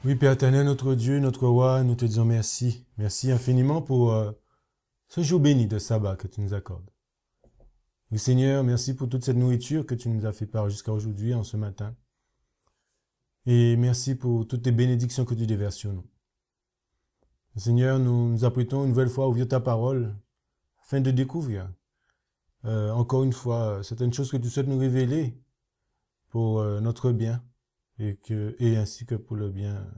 Oui, Père éternel, notre Dieu, notre roi, nous te disons merci. Merci infiniment pour ce jour béni de sabbat que tu nous accordes. Oui, Seigneur, merci pour toute cette nourriture que tu nous as fait part jusqu'à aujourd'hui, en ce matin. Et merci pour toutes tes bénédictions que tu déverses sur nous. Seigneur, nous nous apprêtons une nouvelle fois à ouvrir ta parole afin de découvrir encore une fois certaines choses que tu souhaites nous révéler pour notre bien et ainsi que pour le bien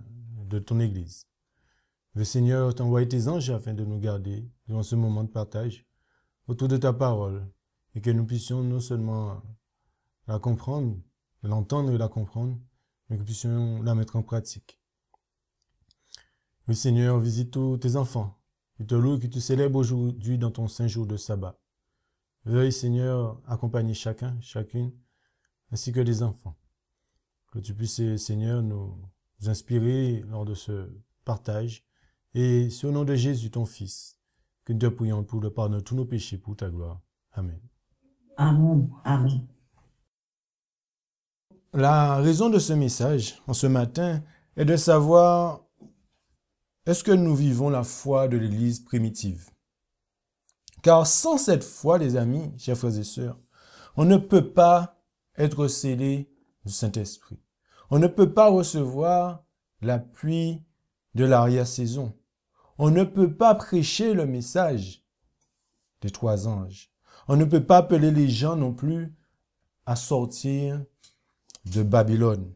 de ton Église. Le Seigneur t'envoie tes anges afin de nous garder durant ce moment de partage autour de ta parole et que nous puissions non seulement la comprendre, l'entendre et la comprendre, mais que nous puissions la mettre en pratique. Oui, Seigneur, visite tous tes enfants, qui te louent et qui te célèbrent aujourd'hui dans ton saint jour de sabbat. Veuille, Seigneur, accompagner chacun, chacune, ainsi que les enfants. Que tu puisses, Seigneur, nous inspirer lors de ce partage. Et c'est au nom de Jésus, ton Fils, que nous te prions pour le pardon de tous nos péchés, pour ta gloire. Amen. Amen. Amen. La raison de ce message, en ce matin, est de savoir, est-ce que nous vivons la foi de l'Église primitive? Car sans cette foi, les amis, chers frères et sœurs, on ne peut pas être scellé du Saint-Esprit. On ne peut pas recevoir l'appui de l'arrière-saison. On ne peut pas prêcher le message des trois anges. On ne peut pas appeler les gens non plus à sortir de Babylone.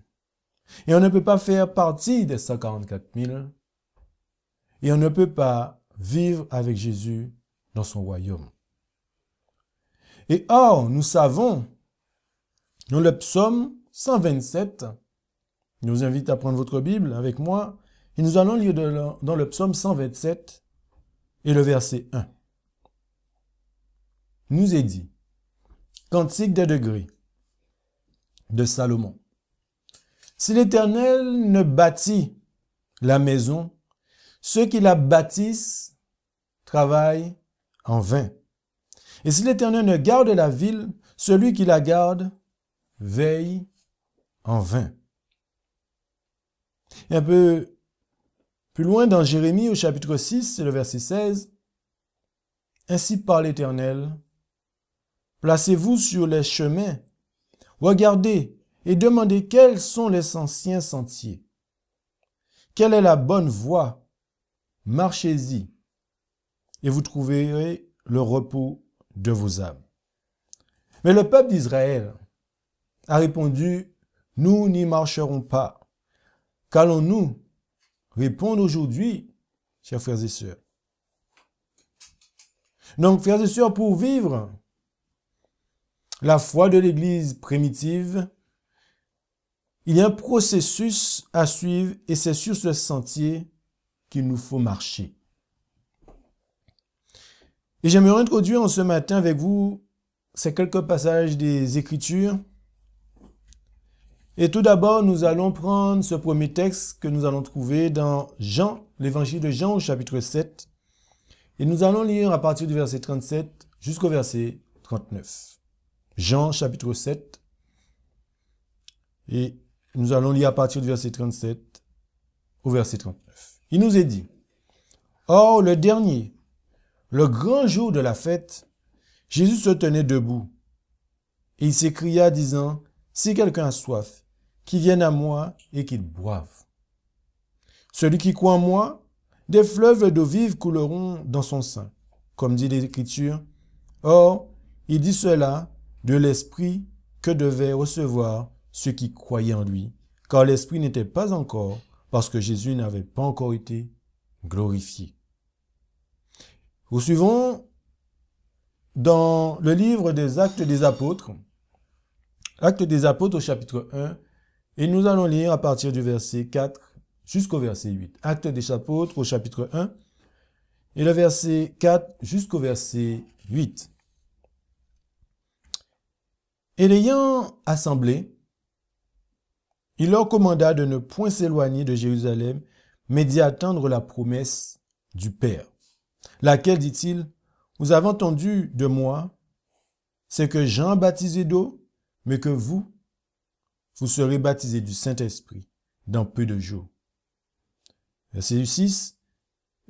Et on ne peut pas faire partie des 144 000. Et on ne peut pas vivre avec Jésus dans son royaume. Et or, nous savons, dans le psaume 127, je vous invite à prendre votre Bible avec moi, et nous allons lire dans le psaume 127 et le verset 1. Nous est dit, Cantique des degrés de Salomon. Si l'Éternel ne bâtit la maison, ceux qui la bâtissent travaillent en vain. Et si l'Éternel ne garde la ville, celui qui la garde veille en vain. Et un peu plus loin dans Jérémie au chapitre 6, c'est le verset 16. Ainsi parle l'Éternel, placez-vous sur les chemins, regardez et demandez quels sont les anciens sentiers. Quelle est la bonne voie? Marchez-y et vous trouverez le repos de vos âmes. Mais le peuple d'Israël a répondu, nous n'y marcherons pas. Qu'allons-nous répondre aujourd'hui, chers frères et sœurs? Donc, frères et sœurs, pour vivre la foi de l'Église primitive, il y a un processus à suivre et c'est sur ce sentier qu'il nous faut marcher. Et j'aimerais introduire en ce matin avec vous ces quelques passages des Écritures. Et tout d'abord, nous allons prendre ce premier texte que nous allons trouver dans Jean, l'évangile de Jean au chapitre 7. Et nous allons lire à partir du verset 37 jusqu'au verset 39. Jean chapitre 7. Et nous allons lire à partir du verset 37 au verset 39. Il nous est dit, or le dernier, le grand jour de la fête, Jésus se tenait debout. Et il s'écria disant, si quelqu'un a soif, qu'il vienne à moi et qu'il boive. Celui qui croit en moi, des fleuves d'eau vive couleront dans son sein, comme dit l'Écriture. Or, il dit cela de l'Esprit que devaient recevoir ceux qui croyaient en lui, car l'Esprit n'était pas encore, parce que Jésus n'avait pas encore été glorifié. Nous suivons dans le livre des Actes des Apôtres, Actes des Apôtres au chapitre 1, et nous allons lire à partir du verset 4 jusqu'au verset 8. Actes des Apôtres au chapitre 1, et le verset 4 jusqu'au verset 8. Et l'ayant assemblé, il leur commanda de ne point s'éloigner de Jérusalem, mais d'y attendre la promesse du Père. Laquelle, dit-il, vous avez entendu de moi, c'est que Jean a baptisé d'eau, mais que vous serez baptisés du Saint-Esprit dans peu de jours. Verset 6.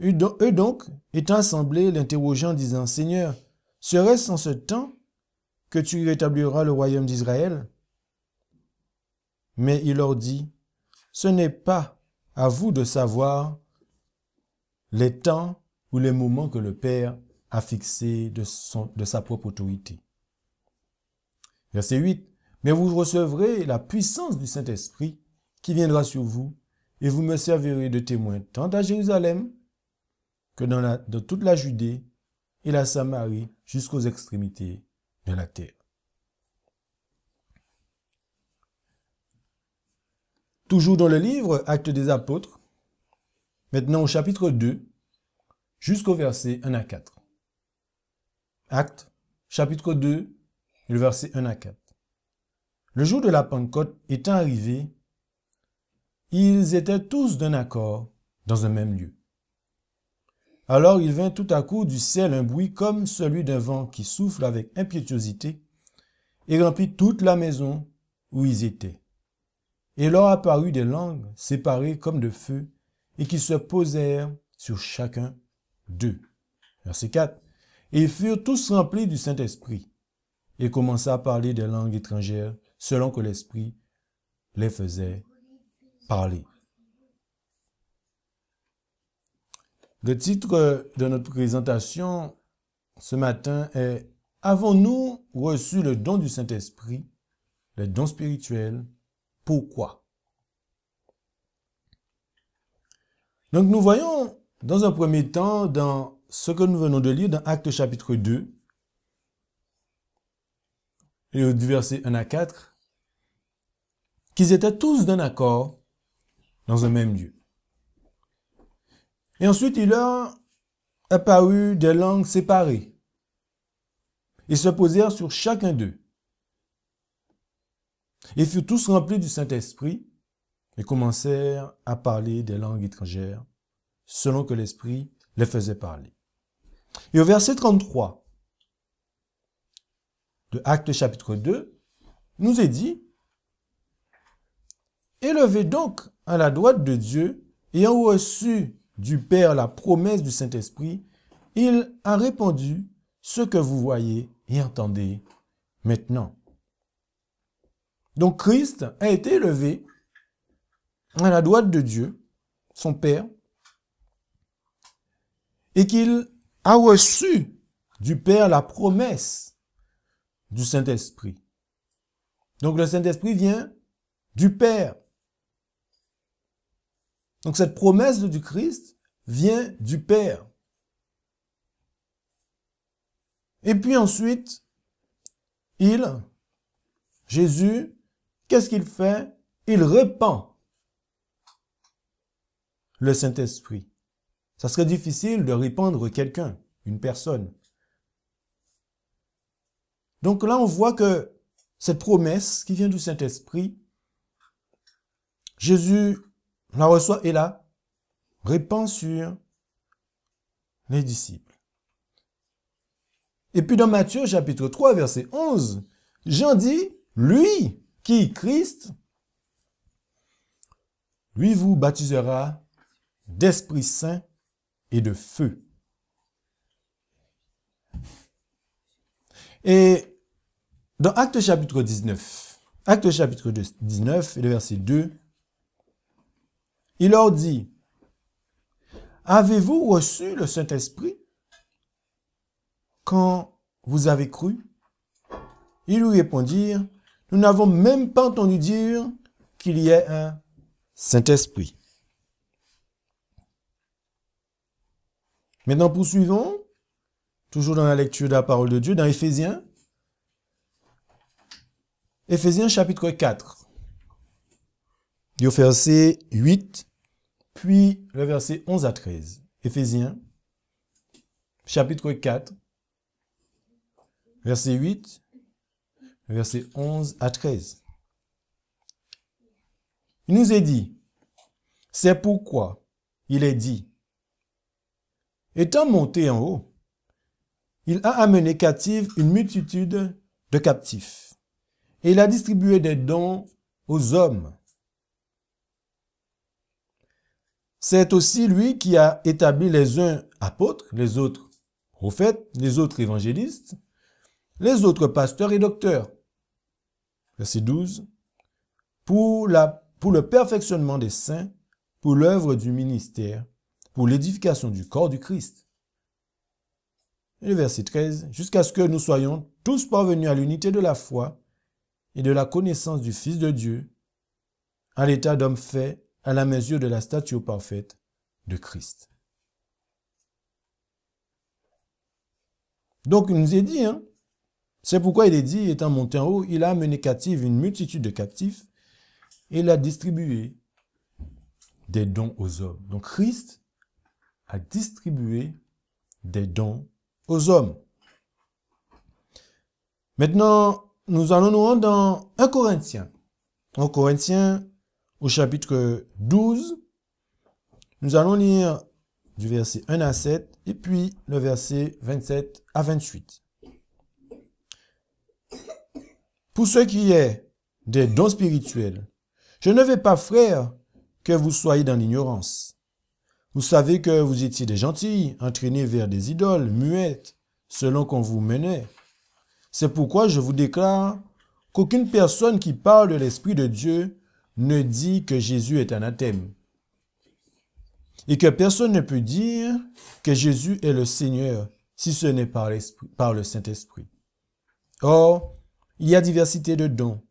Eux donc, étant assemblés, l'interrogeant en disant, « Seigneur, serait-ce en ce temps que tu rétabliras le royaume d'Israël ?» Mais il leur dit, « Ce n'est pas à vous de savoir les temps ou les moments que le Père a fixés de sa propre autorité. » Verset 8. « Mais vous recevrez la puissance du Saint-Esprit qui viendra sur vous, et vous me servirez de témoin tant à Jérusalem que dans toute la Judée et la Samarie jusqu'aux extrémités de la terre. » Toujours dans le livre Actes des Apôtres, maintenant au chapitre 2, jusqu'au verset 1 à 4. Actes, chapitre 2, le verset 1 à 4. Le jour de la Pentecôte étant arrivé, ils étaient tous d'un accord dans un même lieu. Alors il vint tout à coup du ciel un bruit comme celui d'un vent qui souffle avec impétuosité et remplit toute la maison où ils étaient. Et leur apparut des langues séparées comme de feu et qui se posèrent sur chacun d'eux. Verset 4. Et ils furent tous remplis du Saint-Esprit et commença à parler des langues étrangères selon que l'Esprit les faisait parler. Le titre de notre présentation ce matin est « Avons-nous reçu le don du Saint-Esprit, le don spirituel? Pourquoi ?» Donc nous voyons dans un premier temps dans ce que nous venons de lire dans Actes chapitre 2, et du verset 1 à 4, qu'ils étaient tous d'un accord dans un même lieu. Et ensuite, il leur apparut des langues séparées. Ils se posèrent sur chacun d'eux. Ils furent tous remplis du Saint-Esprit et commencèrent à parler des langues étrangères, selon que l'Esprit les faisait parler. Et au verset 33 de Actes chapitre 2, nous est dit, « Élevez donc à la droite de Dieu, ayant reçu du Père la promesse du Saint-Esprit, il a répandu ce que vous voyez et entendez maintenant. » Donc Christ a été élevé à la droite de Dieu, son Père, et qu'il a reçu du Père la promesse du Saint-Esprit. Donc le Saint-Esprit vient du Père. Donc cette promesse du Christ vient du Père. Et puis ensuite, Jésus, qu'est-ce qu'il fait? Il répand le Saint-Esprit. Ça serait difficile de répandre quelqu'un, une personne. Donc là, on voit que cette promesse qui vient du Saint-Esprit, Jésus la reçoit et la répand sur les disciples. Et puis dans Matthieu chapitre 3, verset 11, Jean dit, lui, qui, Christ, lui vous baptisera d'Esprit Saint et de feu. Et dans Actes chapitre 19 et le verset 2, il leur dit, « Avez-vous reçu le Saint-Esprit quand vous avez cru? » Ils lui répondirent, « Nous n'avons même pas entendu dire qu'il y ait un Saint-Esprit. » Maintenant, poursuivons, toujours dans la lecture de la parole de Dieu, dans Éphésiens chapitre 4, du verset 8, puis le verset 11 à 13. Éphésiens chapitre 4, verset 8, verset 11 à 13. Il nous est dit, « C'est pourquoi il est dit, étant monté en haut, il a amené captive une multitude de captifs, et il a distribué des dons aux hommes. C'est aussi lui qui a établi les uns apôtres, les autres prophètes, les autres évangélistes, les autres pasteurs et docteurs. Verset 12. Pour le perfectionnement des saints, pour l'œuvre du ministère, pour l'édification du corps du Christ. Et le verset 13. Jusqu'à ce que nous soyons tous parvenus à l'unité de la foi et de la connaissance du Fils de Dieu, à l'état d'homme fait à la mesure de la stature parfaite de Christ. Donc, il nous est dit, c'est pourquoi il est dit, étant monté en haut, il a amené captive une multitude de captifs et il a distribué des dons aux hommes. Donc, Christ a distribué des dons aux hommes. Maintenant, nous allons nous rendre dans 1 Corinthiens. 1 Corinthiens, au chapitre 12, nous allons lire du verset 1 à 7 et puis le verset 27 à 28. Pour ce qui est des dons spirituels, je ne veux pas, frères, que vous soyez dans l'ignorance. Vous savez que vous étiez des gentils, entraînés vers des idoles, muettes, selon qu'on vous menait. C'est pourquoi je vous déclare qu'aucune personne qui parle de l'Esprit de Dieu ne dit que Jésus est anathème. Et que personne ne peut dire que Jésus est le Seigneur si ce n'est par le Saint-Esprit. Or, il y a diversité de dons,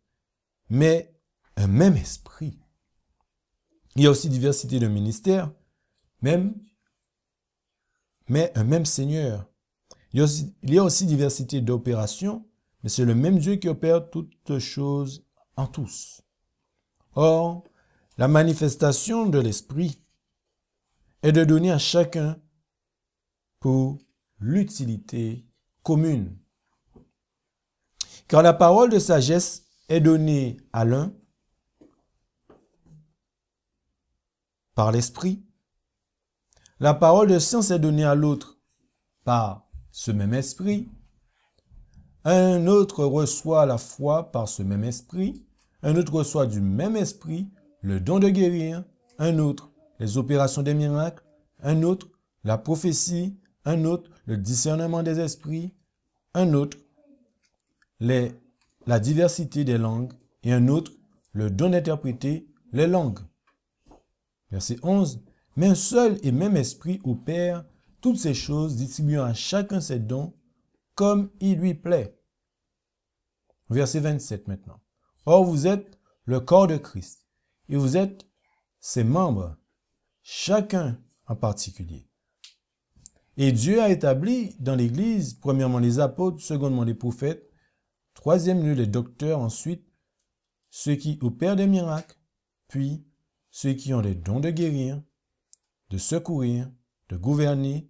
mais un même esprit. Il y a aussi diversité de ministères, mais un même Seigneur. Il y a aussi diversité d'opérations, mais c'est le même Dieu qui opère toutes choses en tous. Or, la manifestation de l'Esprit est de donner à chacun pour l'utilité commune. Car la parole de sagesse est donnée à l'un par l'Esprit. La parole de science est donnée à l'autre par ce même Esprit. Un autre reçoit la foi par ce même Esprit. Un autre reçoit du même Esprit le don de guérir. Un autre, les opérations des miracles. Un autre, la prophétie. Un autre, le discernement des esprits. Un autre, la diversité des langues. Et un autre, le don d'interpréter les langues. Verset 11. Mais un seul et même esprit opère toutes ces choses, distribuant à chacun ses dons comme il lui plaît. Verset 27 maintenant. Or, vous êtes le corps de Christ et vous êtes ses membres, chacun en particulier. Et Dieu a établi dans l'Église, premièrement les apôtres, secondement les prophètes, troisième lieu les docteurs, ensuite ceux qui opèrent des miracles, puis ceux qui ont les dons de guérir, de secourir, de gouverner,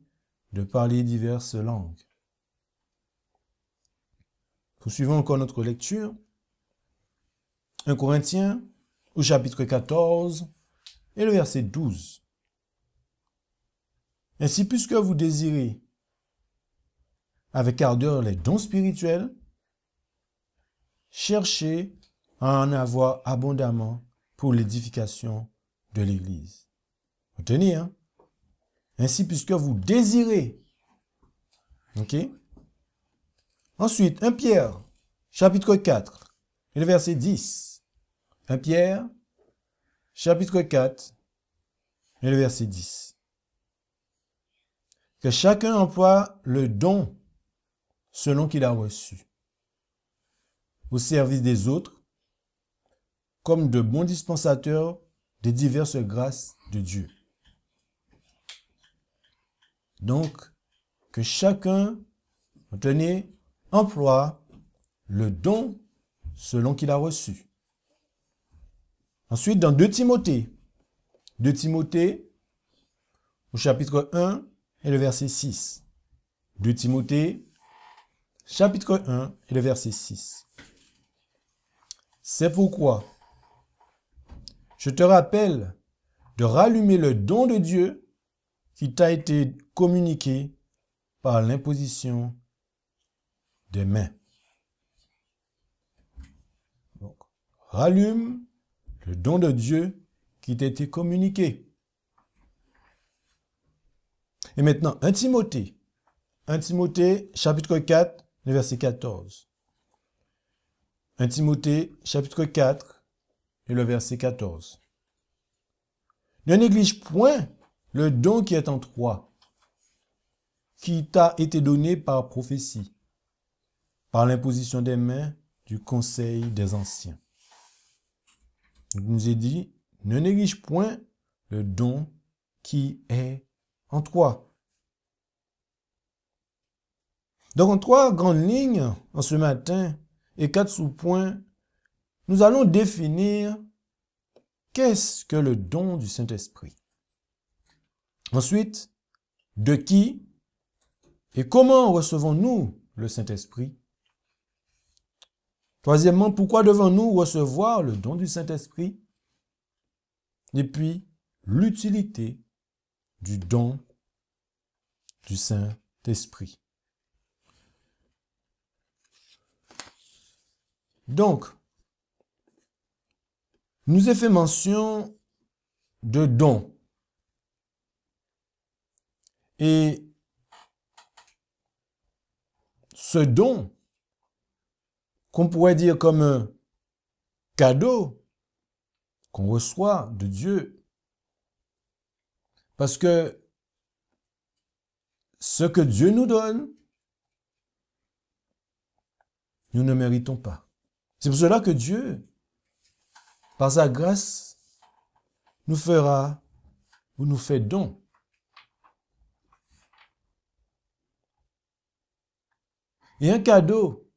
de parler diverses langues. Poursuivons encore notre lecture. 1 Corinthiens, au chapitre 14, et le verset 12. Ainsi, puisque vous désirez avec ardeur les dons spirituels, cherchez à en avoir abondamment pour l'édification de l'Église. Retenez, Ainsi, puisque vous désirez. Ok? Ensuite, 1 Pierre, chapitre 4, et le verset 10. 1 Pierre, chapitre 4, et le verset 10. Que chacun emploie le don selon qu'il a reçu, au service des autres, comme de bons dispensateurs des diverses grâces de Dieu. Donc, que chacun, retenez, emploie le don selon qu'il a reçu. Ensuite, dans 2 Timothée, 2 Timothée, au chapitre 1 et le verset 6. 2 Timothée, chapitre 1 et le verset 6. C'est pourquoi je te rappelle de rallumer le don de Dieu qui t'a été communiqué par l'imposition des mains. Donc, rallume le don de Dieu qui t'a été communiqué. Et maintenant, 1 Timothée. 1 Timothée, chapitre 4, le verset 14. 1 Timothée, chapitre 4, et le verset 14. Ne néglige point le don qui est en toi, qui t'a été donné par prophétie, par l'imposition des mains du conseil des anciens. Il nous est dit, ne néglige point le don qui est en toi. Donc, en 3 grandes lignes, en ce matin, et 4 sous-points, nous allons définir qu'est-ce que le don du Saint-Esprit. Ensuite, de qui et comment recevons-nous le Saint-Esprit? Troisièmement, pourquoi devons-nous recevoir le don du Saint-Esprit? Et puis, l'utilité du don du Saint-Esprit. Donc, nous avons fait mention de dons. Et ce don, qu'on pourrait dire comme un cadeau qu'on reçoit de Dieu, parce que ce que Dieu nous donne, nous ne méritons pas. C'est pour cela que Dieu, par sa grâce, nous fera ou nous fait don. Et un cadeau,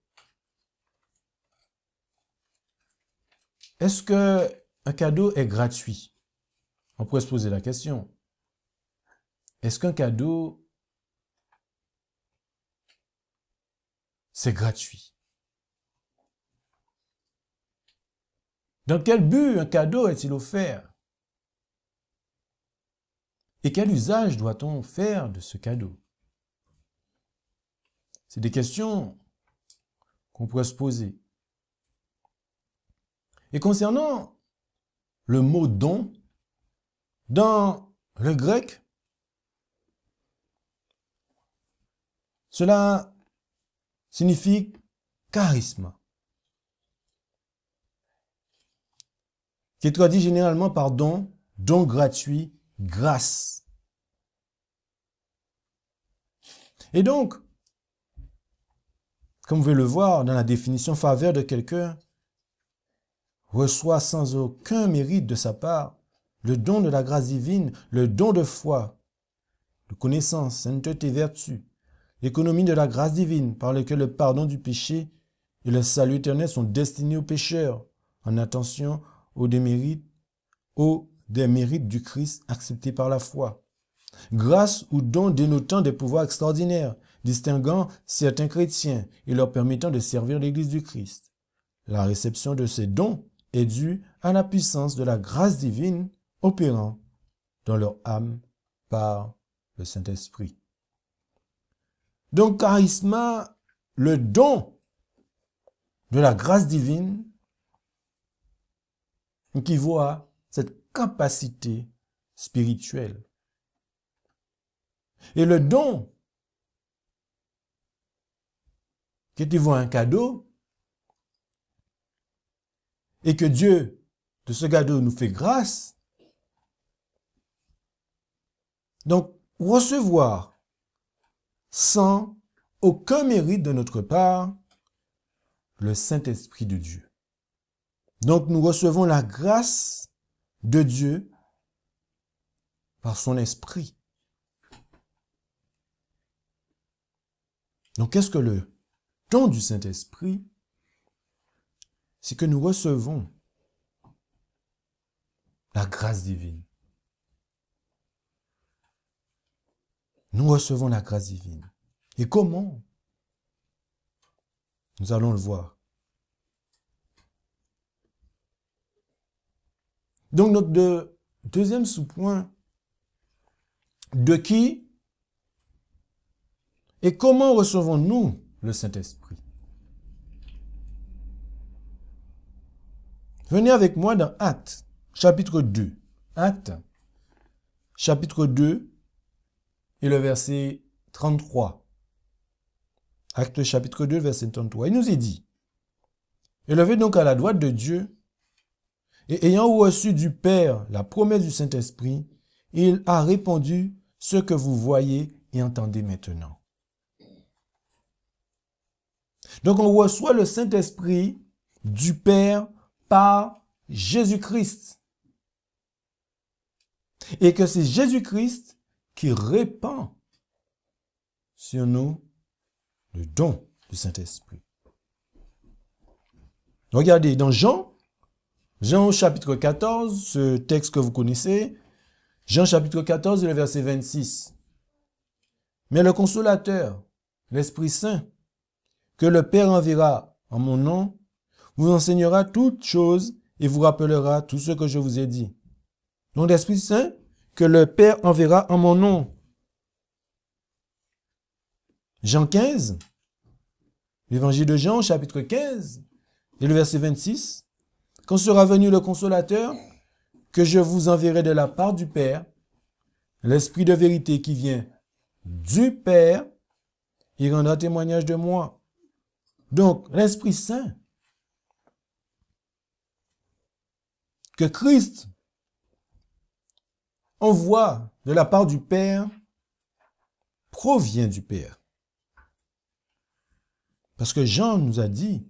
est-ce que un cadeau est gratuit? On pourrait se poser la question. Est-ce qu'un cadeau, c'est gratuit? Dans quel but un cadeau est-il offert? Et quel usage doit-on faire de ce cadeau? C'est des questions qu'on pourrait se poser. Et concernant le mot don, dans le grec, cela signifie charisme, qui est traduit généralement par don, don gratuit, grâce. Et donc, comme vous pouvez le voir dans la définition, faveur de quelqu'un reçoit sans aucun mérite de sa part le don de la grâce divine, le don de foi, de connaissance, sainteté, vertu, l'économie de la grâce divine par laquelle le pardon du péché et le salut éternel sont destinés aux pécheurs en attention aux démérites du Christ acceptés par la foi. Grâce ou don dénotant des pouvoirs extraordinaires, distinguant certains chrétiens et leur permettant de servir l'Église du Christ. La réception de ces dons est due à la puissance de la grâce divine opérant dans leur âme par le Saint-Esprit. Donc, charisma, le don de la grâce divine, équivaut à cette capacité spirituelle. Et le don, qui équivaut à un cadeau, et que Dieu, de ce cadeau, nous fait grâce. Donc, recevoir sans aucun mérite de notre part le Saint-Esprit de Dieu. Donc, nous recevons la grâce de Dieu par son Esprit. Donc, qu'est-ce que le don du Saint-Esprit? C'est que nous recevons la grâce divine. Nous recevons la grâce divine. Et comment? Nous allons le voir. Donc, notre deuxième sous-point, de qui et comment recevons-nous le Saint-Esprit? Venez avec moi dans Actes, chapitre 2. Actes, chapitre 2, et le verset 33. Actes chapitre 2, verset 33. Il nous est dit, « Élevé donc à la droite de Dieu, et ayant reçu du Père la promesse du Saint-Esprit, il a répandu ce que vous voyez et entendez maintenant. » Donc on reçoit le Saint-Esprit du Père par Jésus-Christ. Et que c'est Jésus-Christ qui répand sur nous le don du Saint-Esprit. Regardez, dans Jean au chapitre 14, ce texte que vous connaissez, Jean chapitre 14, le verset 26. « Mais le consolateur, l'Esprit Saint, que le Père enverra en mon nom, vous enseignera toutes choses et vous rappellera tout ce que je vous ai dit. » Donc l'Esprit Saint, que le Père enverra en mon nom. Jean 15, l'évangile de Jean, chapitre 15, et le verset 26. « Quand sera venu le consolateur, que je vous enverrai de la part du Père, l'Esprit de vérité qui vient du Père, il rendra témoignage de moi. » Donc, l'Esprit Saint, que Christ envoie de la part du Père, provient du Père. Parce que Jean nous a dit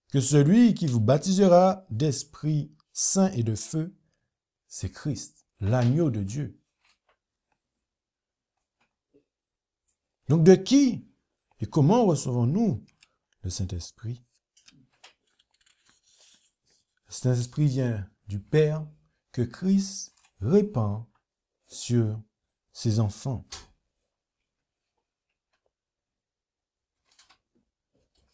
que celui qui vous baptisera d'Esprit Saint et de feu, c'est Christ, l'agneau de Dieu. Donc de qui et comment recevons-nous le Saint-Esprit? Le Saint-Esprit vient du Père que Christ répand sur ses enfants.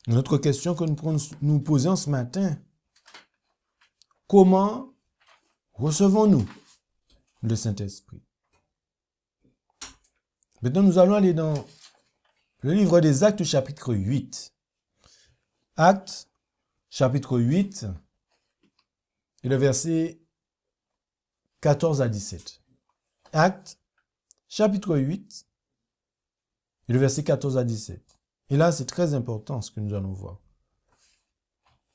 Une autre question que nous pourrons nous poser ce matin: comment recevons-nous le Saint-Esprit? Maintenant, nous allons aller dans le livre des Actes, chapitre 8. Actes, chapitre 8, et le verset 14 à 17. Actes, chapitre 8, et le verset 14 à 17. Et là, c'est très important ce que nous allons voir.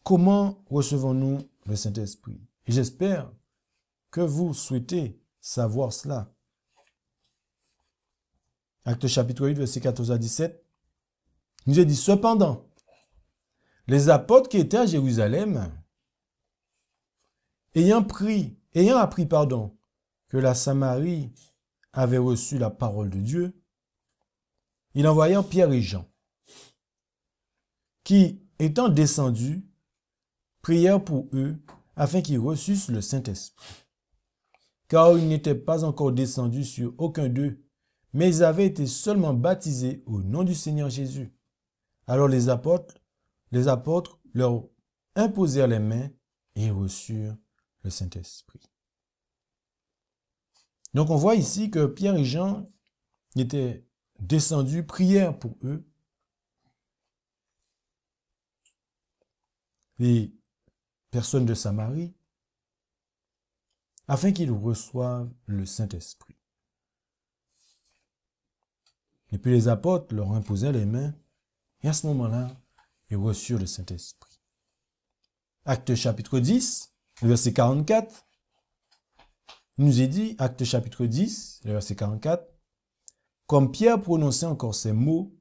Comment recevons-nous le Saint-Esprit? Et j'espère que vous souhaitez savoir cela. Actes chapitre 8, verset 14 à 17. Il nous est dit, cependant, les apôtres qui étaient à Jérusalem, ayant appris, que la Samarie avait reçu la parole de Dieu, ils envoyèrent Pierre et Jean, qui, étant descendus, prièrent pour eux, afin qu'ils reçussent le Saint-Esprit. Car ils n'étaient pas encore descendus sur aucun d'eux, mais ils avaient été seulement baptisés au nom du Seigneur Jésus. Alors les apôtres leur imposèrent les mains et ils reçurent le Saint-Esprit. Donc on voit ici que Pierre et Jean étaient descendus, prièrent pour eux. Les personnes de Samarie, afin qu'ils reçoivent le Saint-Esprit. Et puis les apôtres leur imposaient les mains, et à ce moment-là, ils reçurent le Saint-Esprit. Actes chapitre 10, le verset 44, il nous est dit, Actes chapitre 10, le verset 44, comme Pierre prononçait encore ces mots,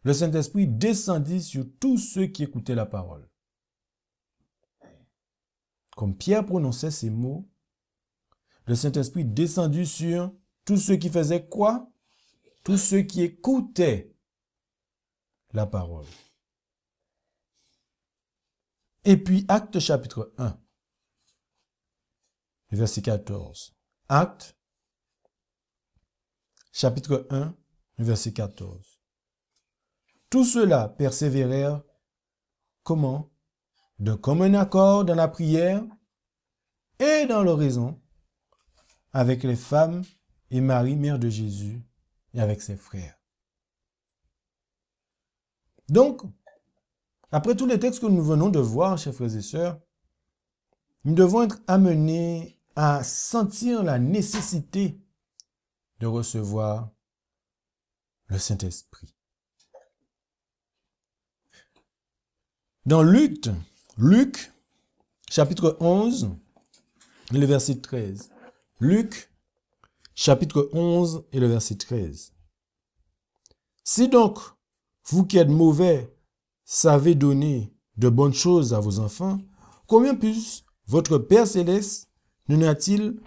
le Saint-Esprit descendit sur tous ceux qui écoutaient la parole. Comme Pierre prononçait ces mots, le Saint-Esprit descendit sur tous ceux qui faisaient quoi? Tous ceux qui écoutaient la parole. Et puis, Actes chapitre 1, verset 14. Actes chapitre 1, verset 14. Tous ceux-là persévérèrent, comment? De commun accord dans la prière et dans l'oraison, avec les femmes et Marie, mère de Jésus, et avec ses frères. Donc, après tous les textes que nous venons de voir, chers frères et sœurs, nous devons être amenés à sentir la nécessité de recevoir le Saint-Esprit. Dans Luc, chapitre 11, et le verset 13. Luc, chapitre 11 et le verset 13. Si donc, vous qui êtes mauvais, savez donner de bonnes choses à vos enfants, combien plus votre Père céleste donnera-t-il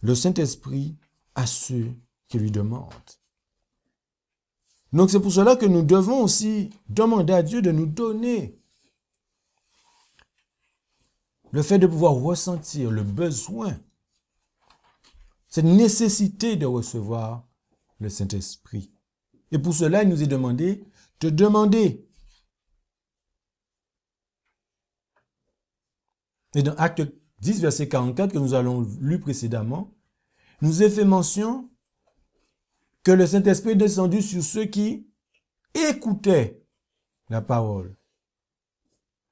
le Saint-Esprit à ceux qui lui demandent? Donc c'est pour cela que nous devons aussi demander à Dieu de nous donner le fait de pouvoir ressentir le besoin, cette nécessité de recevoir le Saint-Esprit. Et pour cela, il nous est demandé de demander. Et dans Acte 10, verset 44, que nous allons lu précédemment, nous est fait mention que le Saint-Esprit est descendu sur ceux qui écoutaient la parole.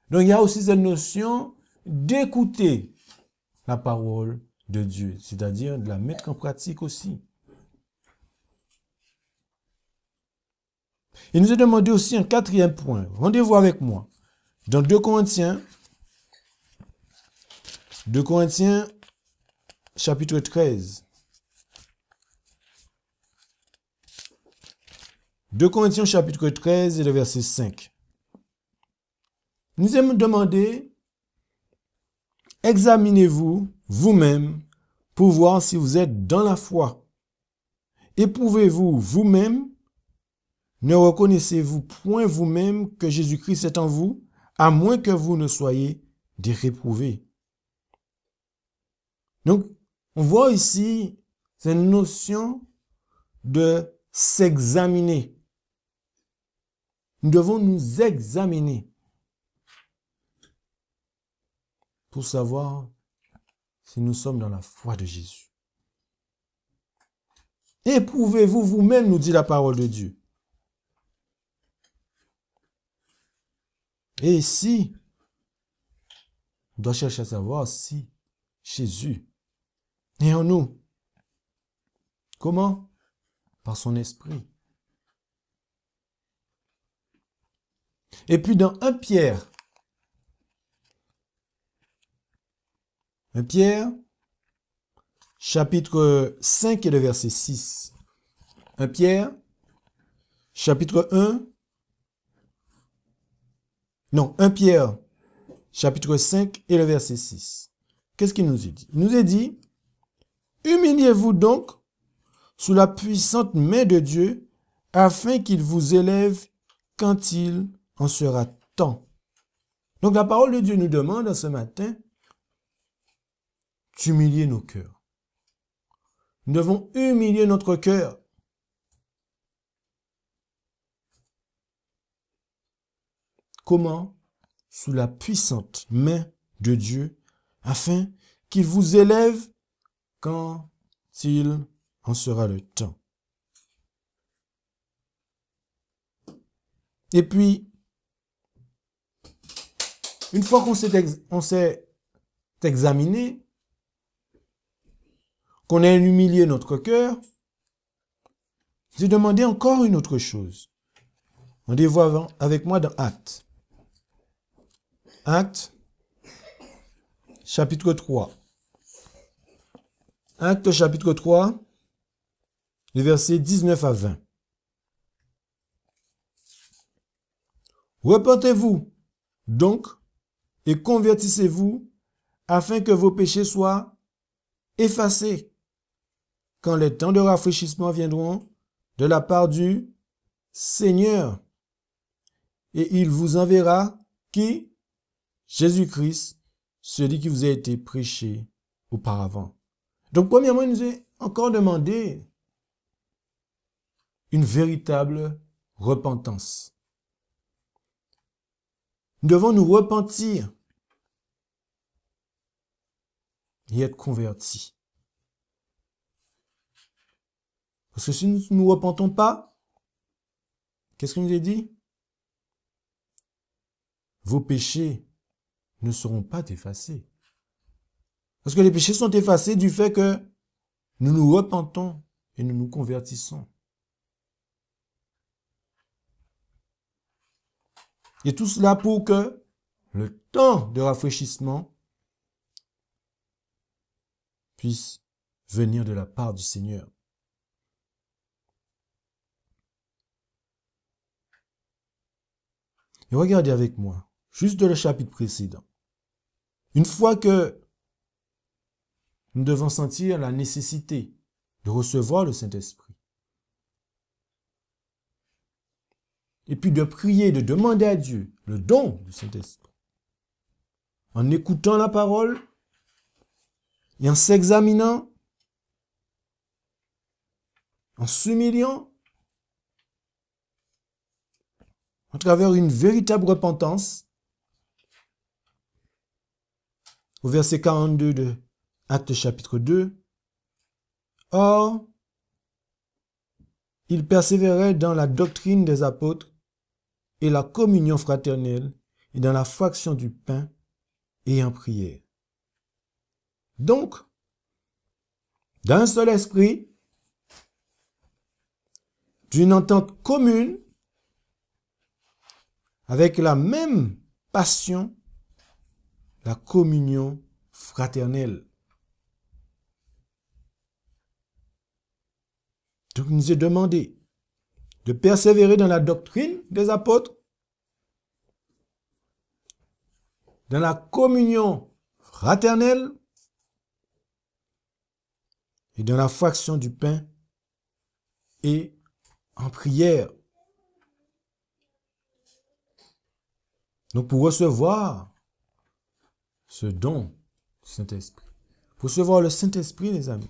Donc il y a aussi cette notion d'écouter la parole de Dieu, c'est-à-dire de la mettre en pratique aussi. Il nous est demandé aussi un quatrième point. Rendez-vous avec moi dans 2 Corinthiens, chapitre 13. 2 Corinthiens, chapitre 13 et le verset 5. Nous allons demander, examinez-vous vous-même pour voir si vous êtes dans la foi. Éprouvez-vous vous-même. Ne reconnaissez-vous point vous-même que Jésus-Christ est en vous, à moins que vous ne soyez des réprouvés. Donc, on voit ici cette notion de s'examiner. Nous devons nous examiner pour savoir si nous sommes dans la foi de Jésus. Éprouvez-vous vous-même, nous dit la parole de Dieu. Et ici, on doit chercher à savoir si Jésus est en nous. Comment? Par son esprit. Et puis dans 1 Pierre, chapitre 5 et le verset 6. 1 Pierre, chapitre 1, non, 1 Pierre, chapitre 5 et le verset 6. Qu'est-ce qu'il nous est dit? Il nous est dit, humiliez-vous donc sous la puissante main de Dieu, afin qu'il vous élève quand il en sera temps. Donc la parole de Dieu nous demande ce matin d'humilier nos cœurs. Nous devons humilier notre cœur. Comment? Sous la puissante main de Dieu, afin qu'il vous élève quand il en sera le temps. Et puis, une fois qu'on s'est examiné, qu'on a humilié notre cœur, j'ai demandé encore une autre chose. Rendez-vous avec moi dans Actes. Actes, chapitre 3. Actes, chapitre 3, les versets 19 à 20. Repentez-vous donc et convertissez-vous afin que vos péchés soient effacés quand les temps de rafraîchissement viendront de la part du Seigneur. Et il vous enverra qui? Jésus-Christ, celui qui vous a été prêché auparavant. Donc, premièrement, il nous est encore demandé une véritable repentance. Nous devons nous repentir et être convertis. Parce que si nous ne nous repentons pas, qu'est-ce qu'il nous est dit? Vos péchés ne seront pas effacés. Parce que les péchés sont effacés du fait que nous nous repentons et nous nous convertissons. Et tout cela pour que le temps de rafraîchissement puisse venir de la part du Seigneur. Et regardez avec moi, juste le chapitre précédent. Une fois que nous devons sentir la nécessité de recevoir le Saint-Esprit, et puis de prier, de demander à Dieu le don du Saint-Esprit, en écoutant la parole et en s'examinant, en s'humiliant, à travers une véritable repentance. Au verset 42 de Actes chapitre 2. Or, ils persévéraient dans la doctrine des apôtres et la communion fraternelle et dans la fraction du pain et en prière. Donc, d'un seul esprit, d'une entente commune, avec la même passion, la communion fraternelle. Donc, il nous est demandé de persévérer dans la doctrine des apôtres, dans la communion fraternelle et dans la fraction du pain et en prière. Donc, pour recevoir ce don du Saint-Esprit, pour recevoir le Saint-Esprit, les amis,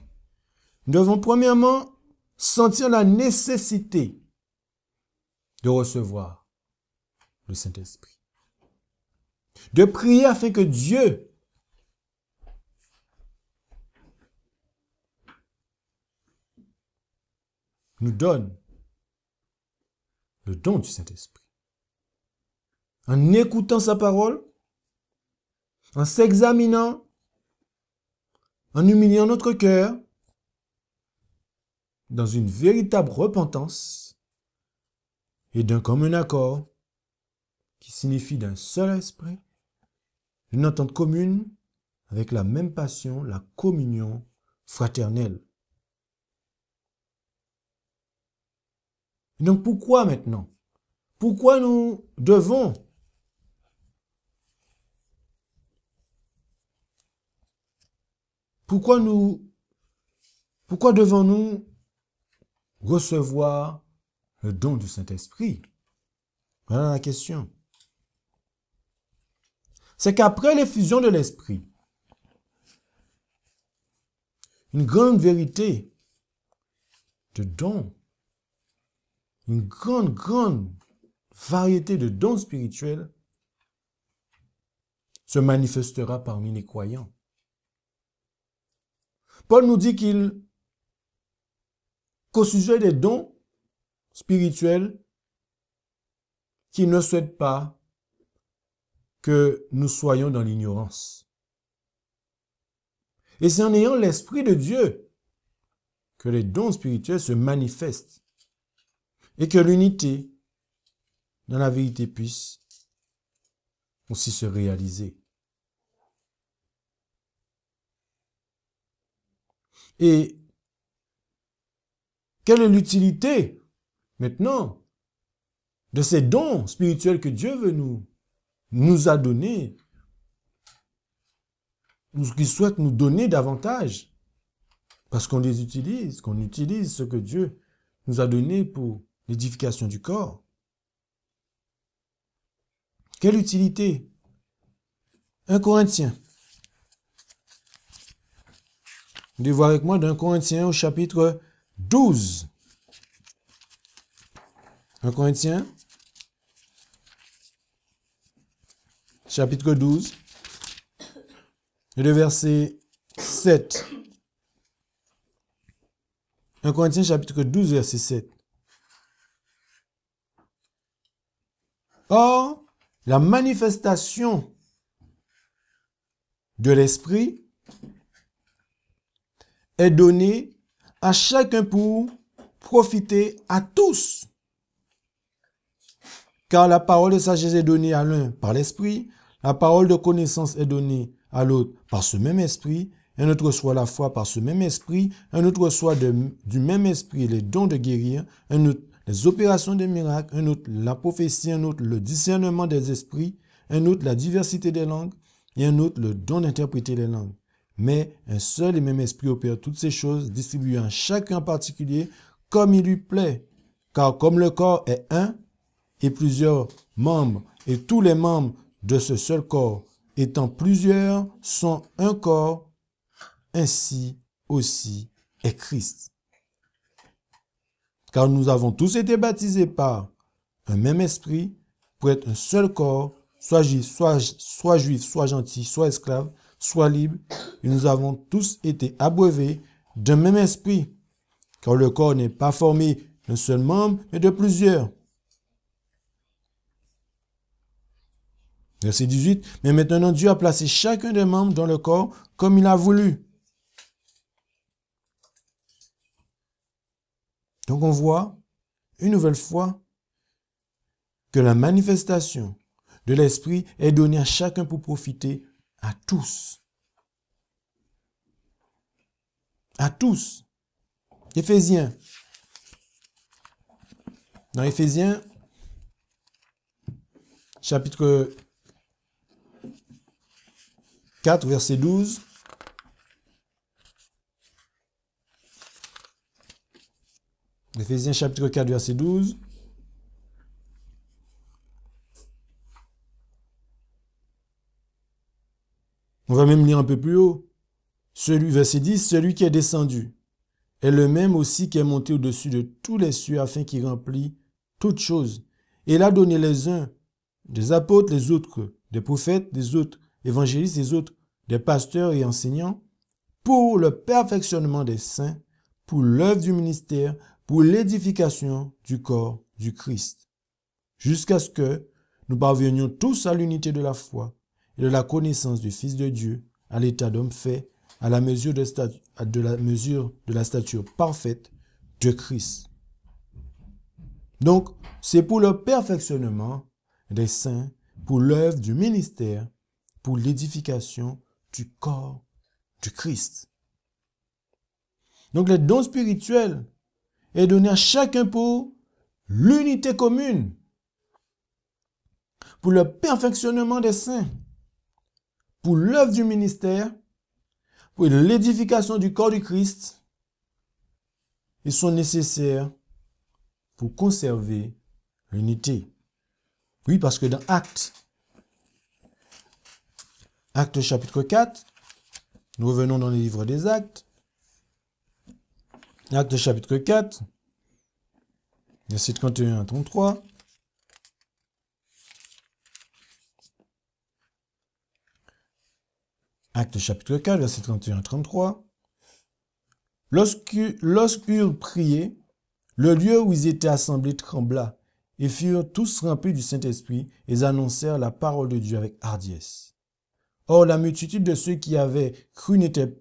nous devons premièrement sentir la nécessité de recevoir le Saint-Esprit. De prier afin que Dieu nous donne le don du Saint-Esprit. En écoutant sa parole, en s'examinant, en humiliant notre cœur, dans une véritable repentance et d'un commun accord qui signifie d'un seul esprit, une entente commune avec la même passion, la communion fraternelle. Et donc pourquoi maintenant? Pourquoi nous devons Pourquoi devons-nous recevoir le don du Saint-Esprit? Voilà la question. C'est qu'après l'effusion de l'Esprit, une grande vérité de dons, une grande variété de dons spirituels se manifestera parmi les croyants. Paul nous dit qu'au sujet des dons spirituels, qu'il ne souhaite pas que nous soyons dans l'ignorance. Et c'est en ayant l'Esprit de Dieu que les dons spirituels se manifestent et que l'unité dans la vérité puisse aussi se réaliser. Et quelle est l'utilité maintenant de ces dons spirituels que Dieu veut nous a donnés, ou qu'il souhaite nous donner davantage, parce qu'on les utilise, qu'on utilise ce que Dieu nous a donné pour l'édification du corps. Quelle utilité? 1 Corinthiens. Vous devez voir avec moi d'un Corinthiens au chapitre 12. 1 Corinthiens, chapitre 12, et le verset 7. 1 Corinthiens, chapitre 12, verset 7. Or, la manifestation de l'Esprit est donnée à chacun pour profiter à tous. Car la parole de sagesse est donnée à l'un par l'esprit, la parole de connaissance est donnée à l'autre par ce même esprit, un autre reçoit la foi par ce même esprit, un autre reçoit du même esprit les dons de guérir, un autre les opérations des miracles, un autre la prophétie, un autre le discernement des esprits, un autre la diversité des langues, et un autre le don d'interpréter les langues. Mais un seul et même esprit opère toutes ces choses, distribuant à chacun en particulier comme il lui plaît. Car comme le corps est un, et plusieurs membres, et tous les membres de ce seul corps, étant plusieurs, sont un corps, ainsi aussi est Christ. Car nous avons tous été baptisés par un même esprit pour être un seul corps, soit juif, soit gentil, soit esclave, soit libre, et nous avons tous été abreuvés d'un même esprit. Car le corps n'est pas formé d'un seul membre, mais de plusieurs. Verset 18. Mais maintenant Dieu a placé chacun des membres dans le corps comme il a voulu. Donc on voit une nouvelle fois que la manifestation de l'esprit est donnée à chacun pour profiter à tous. À tous. Éphésiens. Dans Éphésiens, chapitre 4, verset 12. Éphésiens chapitre 4, verset 12. On va même lire un peu plus haut. Verset 10, celui qui est descendu est le même aussi qui est monté au-dessus de tous les cieux afin qu'il remplisse toutes choses. Et il a donné les uns des apôtres, les autres des prophètes, les autres évangélistes, les autres des pasteurs et enseignants pour le perfectionnement des saints, pour l'œuvre du ministère, pour l'édification du corps du Christ, jusqu'à ce que nous parvenions tous à l'unité de la foi et de la connaissance du Fils de Dieu, à l'état d'homme fait, à la mesure de la stature parfaite de Christ. Donc, c'est pour le perfectionnement des saints, pour l'œuvre du ministère, pour l'édification du corps du Christ. Donc, les dons spirituels est donné à chacun pour l'unité commune, pour le perfectionnement des saints, pour l'œuvre du ministère, pour l'édification du corps du Christ. Ils sont nécessaires pour conserver l'unité. Oui, parce que dans Actes chapitre 4, nous revenons dans le livre des Actes, Actes chapitre 4, verset 31 à 33. Actes chapitre 4, verset 31 à 33. Lorsqu'ils priaient, le lieu où ils étaient assemblés trembla, et furent tous remplis du Saint-Esprit, et ils annoncèrent la parole de Dieu avec hardiesse. Or, la multitude de ceux qui avaient cru n'était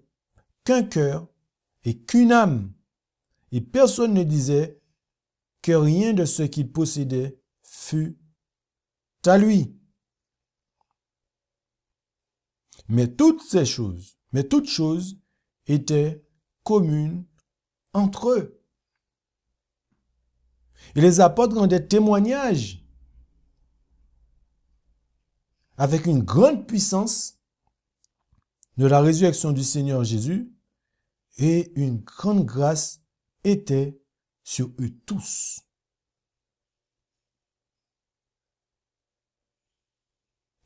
qu'un cœur et qu'une âme, et personne ne disait que rien de ce qu'il possédait fût à lui. Mais toutes choses étaient communes entre eux. Et les apôtres rendaient témoignage avec une grande puissance de la résurrection du Seigneur Jésus, et une grande grâce était sur eux tous.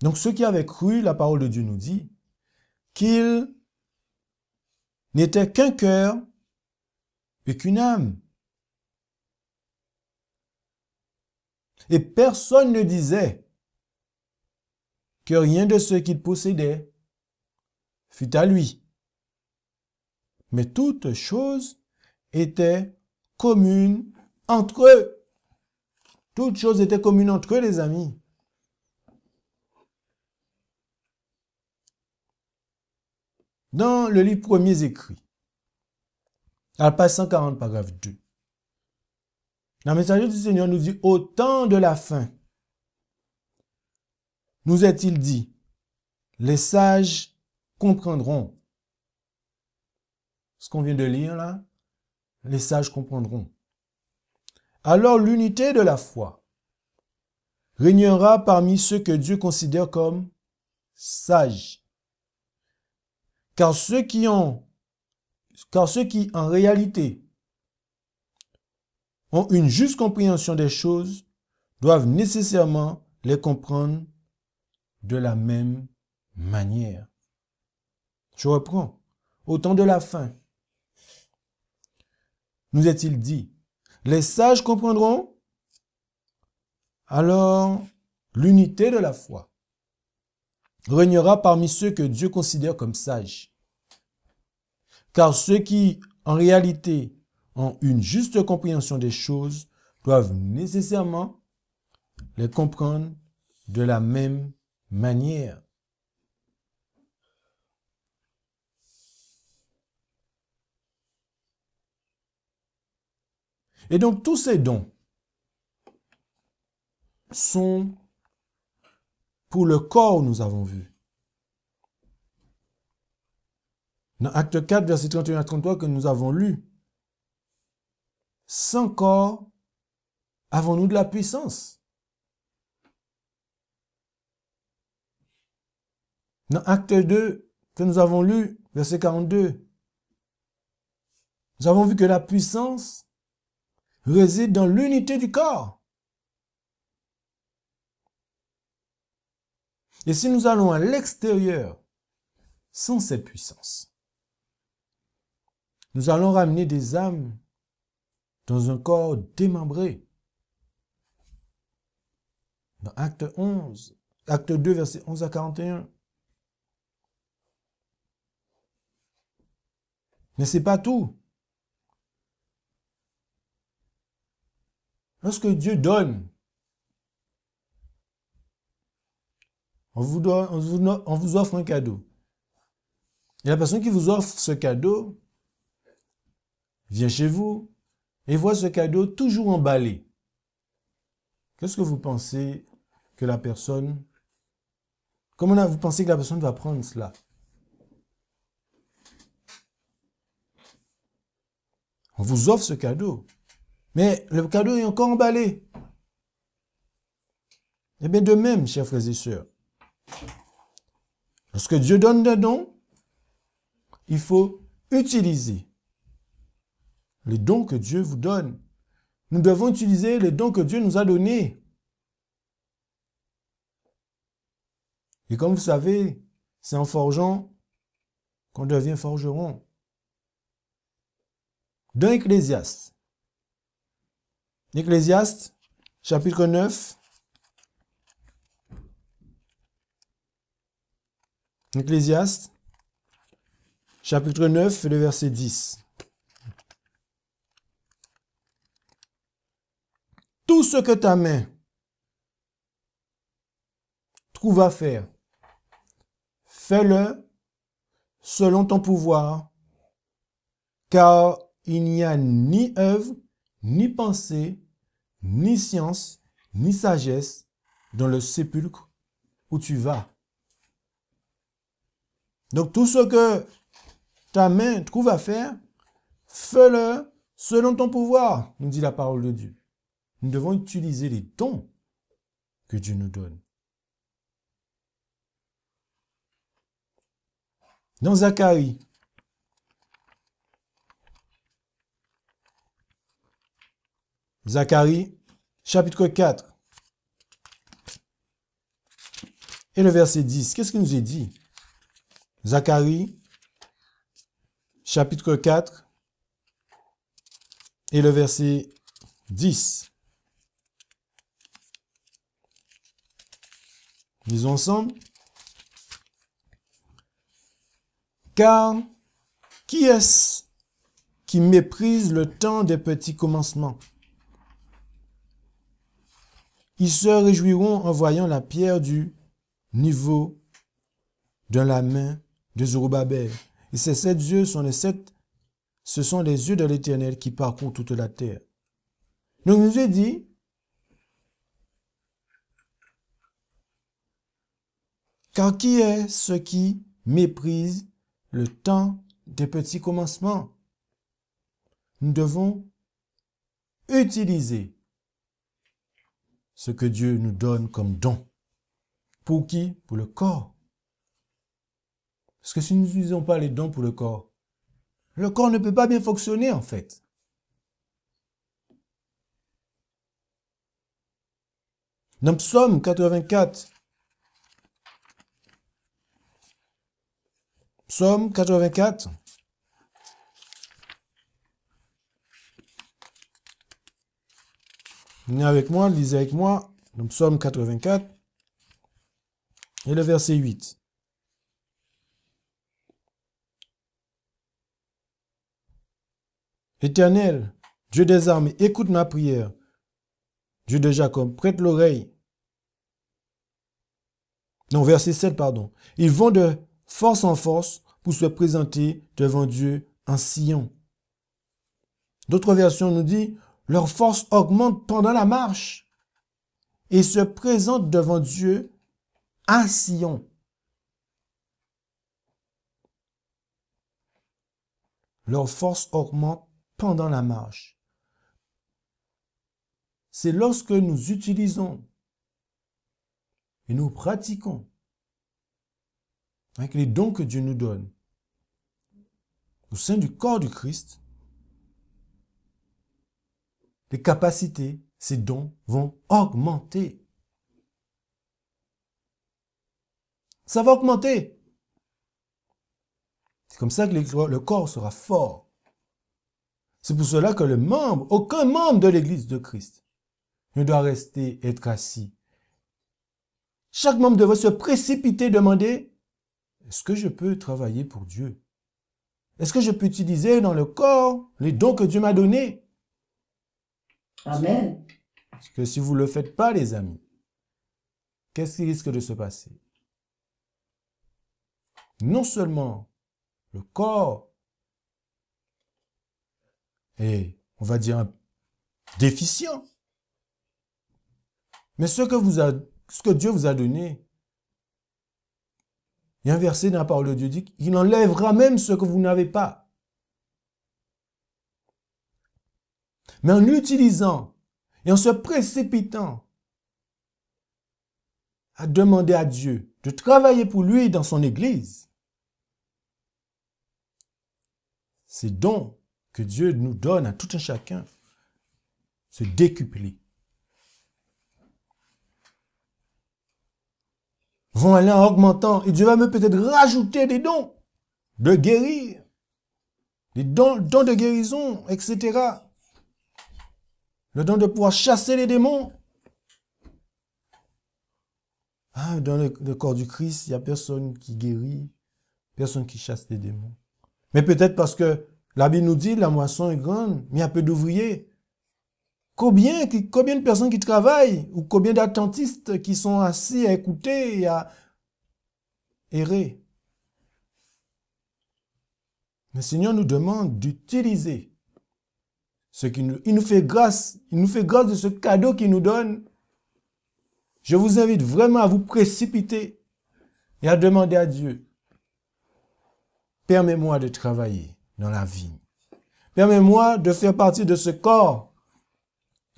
Donc ceux qui avaient cru, la parole de Dieu nous dit qu'ils n'étaient qu'un cœur et qu'une âme. Et personne ne disait que rien de ce qu'il possédait fût à lui. Mais toutes choses étaient communes entre eux. Toutes choses étaient communes entre eux, les amis. Dans le livre Premiers Écrits, À la page 140, paragraphe 2. La messagerie du Seigneur nous dit, au temps de la fin, nous est-il dit, les sages comprendront. Ce qu'on vient de lire là, les sages comprendront. Alors l'unité de la foi régnera parmi ceux que Dieu considère comme sages. Car ceux qui en réalité ont une juste compréhension des choses doivent nécessairement les comprendre de la même manière. Je reprends. Au temps de la fin, nous est-il dit, les sages comprendront, alors l'unité de la foi régnera parmi ceux que Dieu considère comme sages. Car ceux qui, en réalité, ont une juste compréhension des choses doivent nécessairement les comprendre de la même manière. Et donc tous ces dons sont pour le corps, nous avons vu. Dans Acte 4, verset 31 à 33 que nous avons lu, sans corps, avons-nous de la puissance? Dans Acte 2, que nous avons lu, verset 42, nous avons vu que la puissance réside dans l'unité du corps. Et si nous allons à l'extérieur, sans cette puissance, nous allons ramener des âmes dans un corps démembré. Dans Acte 2, verset 11 à 41. Mais ce n'est pas tout. Lorsque Dieu donne, on vous offre un cadeau. Et la personne qui vous offre ce cadeau vient chez vous et voit ce cadeau toujours emballé. Qu'est-ce que vous pensez que la personne... Comment vous pensez que la personne va prendre cela? On vous offre ce cadeau, mais le cadeau est encore emballé. Eh bien, de même, chers frères et sœurs, lorsque Dieu donne des dons, il faut utiliser les dons que Dieu vous donne. Nous devons utiliser les dons que Dieu nous a donnés. Et comme vous savez, c'est en forgeant qu'on devient forgeron. Dans Ecclésiaste, chapitre 9, Ecclésiaste, chapitre 9, le verset 10. Tout ce que ta main trouve à faire, fais-le selon ton pouvoir, car il n'y a ni œuvre, ni pensée, ni science, ni sagesse dans le sépulcre où tu vas. Donc tout ce que ta main trouve à faire, fais-le selon ton pouvoir, nous dit la parole de Dieu. Nous devons utiliser les dons que Dieu nous donne. Dans Zacharie, chapitre 4, et le verset 10, qu'est-ce qu'il nous est dit? Zacharie, chapitre 4, et le verset 10. Lisons ensemble. Car qui est-ce qui méprise le temps des petits commencements? Ils se réjouiront en voyant la pierre du niveau de la main de Zorobabel. Et ces 7 yeux sont les 7 ce sont les yeux de l'Éternel qui parcourent toute la terre. Donc, il nous est dit, car qui est ce qui méprise le temps des petits commencements? Nous devons utiliser ce que Dieu nous donne comme don. Pour qui? Pour le corps. Parce que si nous n'utilisons pas les dons pour le corps ne peut pas bien fonctionner en fait. Dans Psaume 84, Psaume 84, venez avec moi, lisez avec moi, dans Psaume 84, et le verset 8. Éternel, Dieu des armées, écoute ma prière. Dieu de Jacob, prête l'oreille. Non, verset 7, pardon. Ils vont de force en force pour se présenter devant Dieu en Sion. D'autres versions nous disent, leur force augmente pendant la marche et se présentent devant Dieu à Sion. Leur force augmente pendant la marche. C'est lorsque nous utilisons et nous pratiquons avec les dons que Dieu nous donne au sein du corps du Christ, les capacités, ces dons vont augmenter. Ça va augmenter. C'est comme ça que le corps sera fort. C'est pour cela que aucun membre de l'Église de Christ ne doit être assis. Chaque membre devrait se précipiter et demander, est-ce que je peux travailler pour Dieu? Est-ce que je peux utiliser dans le corps les dons que Dieu m'a donnés? Amen. Parce que si vous ne le faites pas, les amis, qu'est-ce qui risque de se passer? Non seulement le corps est, on va dire, déficient, mais ce que Dieu vous a donné, il y a un verset dans la parole de Dieu dit qu'il enlèvera même ce que vous n'avez pas. Mais en utilisant et en se précipitant à demander à Dieu de travailler pour lui dans son Église, ces dons que Dieu nous donne à tout un chacun se décupler. Vont aller en augmentant et Dieu va même peut-être rajouter des dons de guérir, des dons de guérison, etc. Le don de pouvoir chasser les démons. Ah, dans le corps du Christ, il n'y a personne qui guérit, personne qui chasse les démons. Mais peut-être parce que la Bible nous dit la moisson est grande, mais il y a peu d'ouvriers. Combien de personnes qui travaillent ou combien d'attentistes qui sont assis à écouter et à errer? Le Seigneur nous demande d'utiliser il nous fait grâce de ce cadeau qu'il nous donne. Je vous invite vraiment à vous précipiter et à demander à Dieu, permets-moi de travailler dans la vie. Permets-moi de faire partie de ce corps.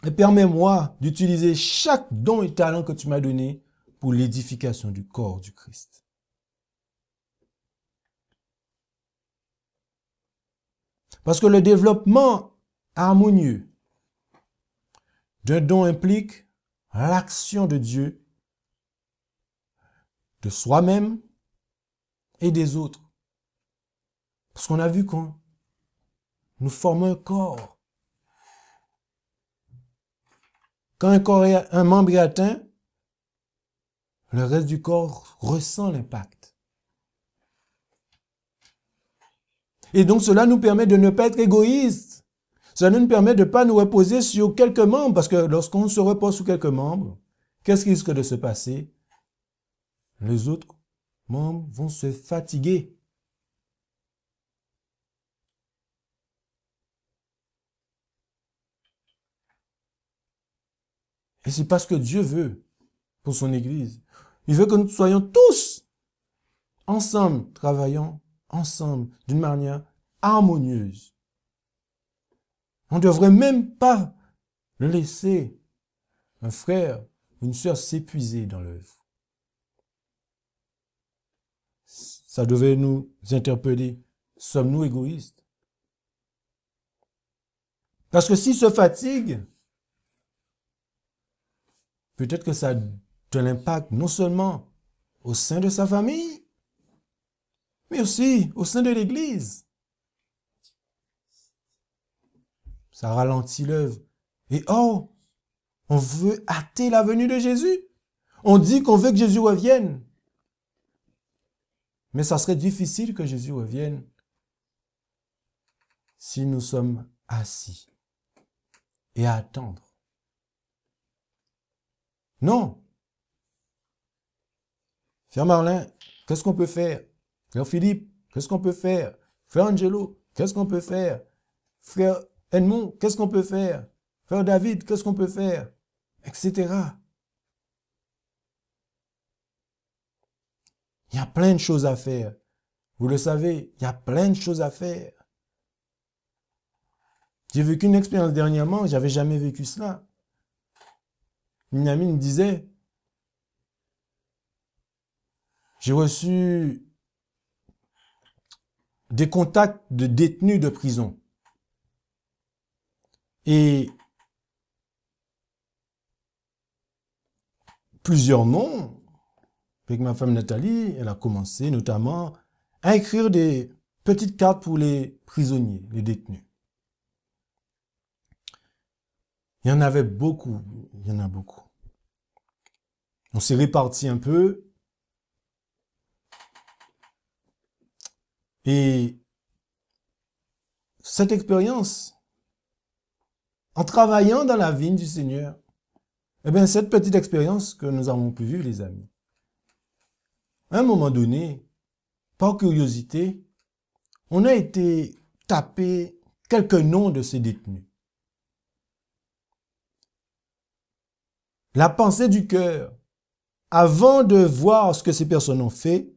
Et permets-moi d'utiliser chaque don et talent que tu m'as donné pour l'édification du corps du Christ. Parce que le développement harmonieux d'un don implique l'action de Dieu, de soi-même et des autres. Parce qu'on a vu qu'on nous formons un corps. Quand un membre est atteint, le reste du corps ressent l'impact. Et donc cela nous permet de ne pas être égoïstes. Cela nous permet de ne pas nous reposer sur quelques membres, parce que lorsqu'on se repose sur quelques membres, qu'est-ce qui risque de se passer? Les autres membres vont se fatiguer. Et c'est parce que Dieu veut pour son Église. Il veut que nous soyons tous ensemble, travaillant ensemble d'une manière harmonieuse. On ne devrait même pas le laisser, un frère ou une sœur, s'épuiser dans l'œuvre. Ça devait nous interpeller. Sommes-nous égoïstes? Parce que s'il se fatigue, peut-être que ça a de l'impact non seulement au sein de sa famille, mais aussi au sein de l'Église. Ça ralentit l'œuvre. Et oh, on veut hâter la venue de Jésus. On dit qu'on veut que Jésus revienne. Mais ça serait difficile que Jésus revienne si nous sommes assis et à attendre. Non. Frère Marlin, qu'est-ce qu'on peut faire? Frère Philippe, qu'est-ce qu'on peut faire? Frère Angelo, qu'est-ce qu'on peut faire? Frère Edmond, qu'est-ce qu'on peut faire? Frère David, qu'est-ce qu'on peut faire? Etc. Il y a plein de choses à faire. Vous le savez, il y a plein de choses à faire. J'ai vécu une expérience dernièrement, j'avais jamais vécu cela. Une amie me disait, j'ai reçu des contacts de détenus de prison. Et plusieurs noms, avec ma femme Nathalie, elle a commencé notamment à écrire des petites cartes pour les prisonniers, les détenus. Il y en avait beaucoup, il y en a beaucoup. On s'est répartis un peu. Et cette expérience, en travaillant dans la vigne du Seigneur, eh bien, cette petite expérience que nous avons pu vivre, les amis, à un moment donné, par curiosité, on a été taper quelques noms de ces détenus. La pensée du cœur, avant de voir ce que ces personnes ont fait,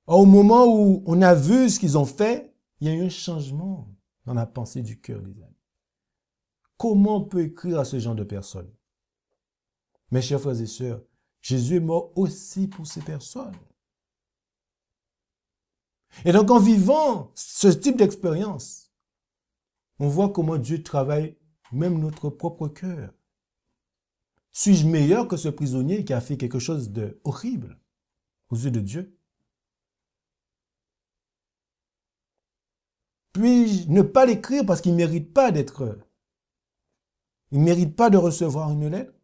au moment où on a vu ce qu'ils ont fait, il y a eu un changement dans la pensée du cœur, les amis. Comment on peut écrire à ce genre de personnes? Mes chers frères et sœurs, Jésus est mort aussi pour ces personnes. Et donc, en vivant ce type d'expérience, on voit comment Dieu travaille même notre propre cœur. Suis-je meilleur que ce prisonnier qui a fait quelque chose de horrible aux yeux de Dieu? Puis-je ne pas l'écrire parce qu'il ne mérite pas d'être... Il ne mérite pas de recevoir une lettre?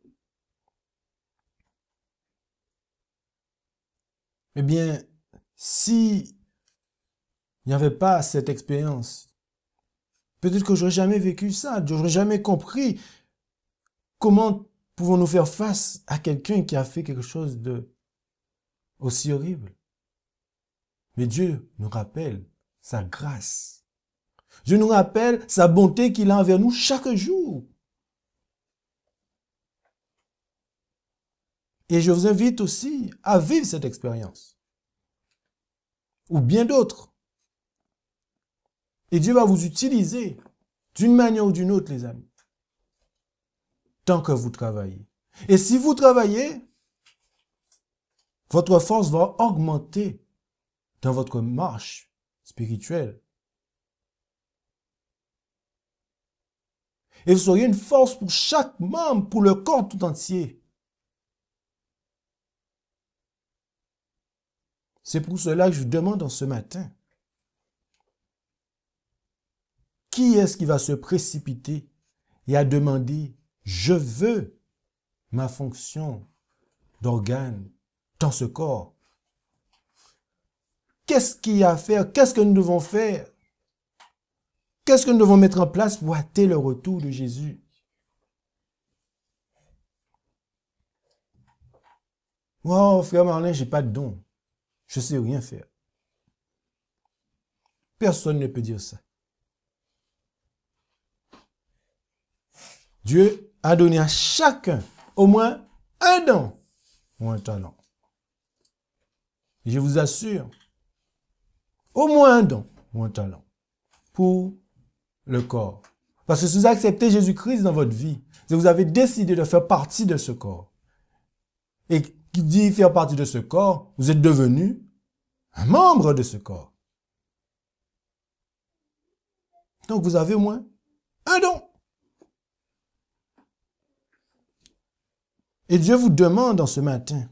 Eh bien, si il n'y avait pas cette expérience, peut-être que je n'aurais jamais vécu ça, je n'aurais jamais compris comment pouvons-nous faire face à quelqu'un qui a fait quelque chose de aussi horrible. Mais Dieu nous rappelle sa grâce. Dieu nous rappelle sa bonté qu'il a envers nous chaque jour. Et je vous invite aussi à vivre cette expérience. Ou bien d'autres. Et Dieu va vous utiliser d'une manière ou d'une autre, les amis. Tant que vous travaillez. Et si vous travaillez, votre force va augmenter dans votre marche spirituelle. Et vous seriez une force pour chaque membre, pour le corps tout entier. C'est pour cela que je vous demande en ce matin, qui est-ce qui va se précipiter et à demander, je veux ma fonction d'organe dans ce corps? Qu'est-ce qu'il y a à faire? Qu'est-ce que nous devons faire? Qu'est-ce que nous devons mettre en place pour hâter le retour de Jésus? Oh, frère Marlin, j'ai pas de don. Je sais rien faire. Personne ne peut dire ça. Dieu a donné à chacun au moins un don ou un talent. Et je vous assure, au moins un don ou un talent pour le corps. Parce que si vous acceptez Jésus-Christ dans votre vie, si vous avez décidé de faire partie de ce corps, et qui dit faire partie de ce corps, vous êtes devenu un membre de ce corps. Donc vous avez au moins un don. Et Dieu vous demande en ce matin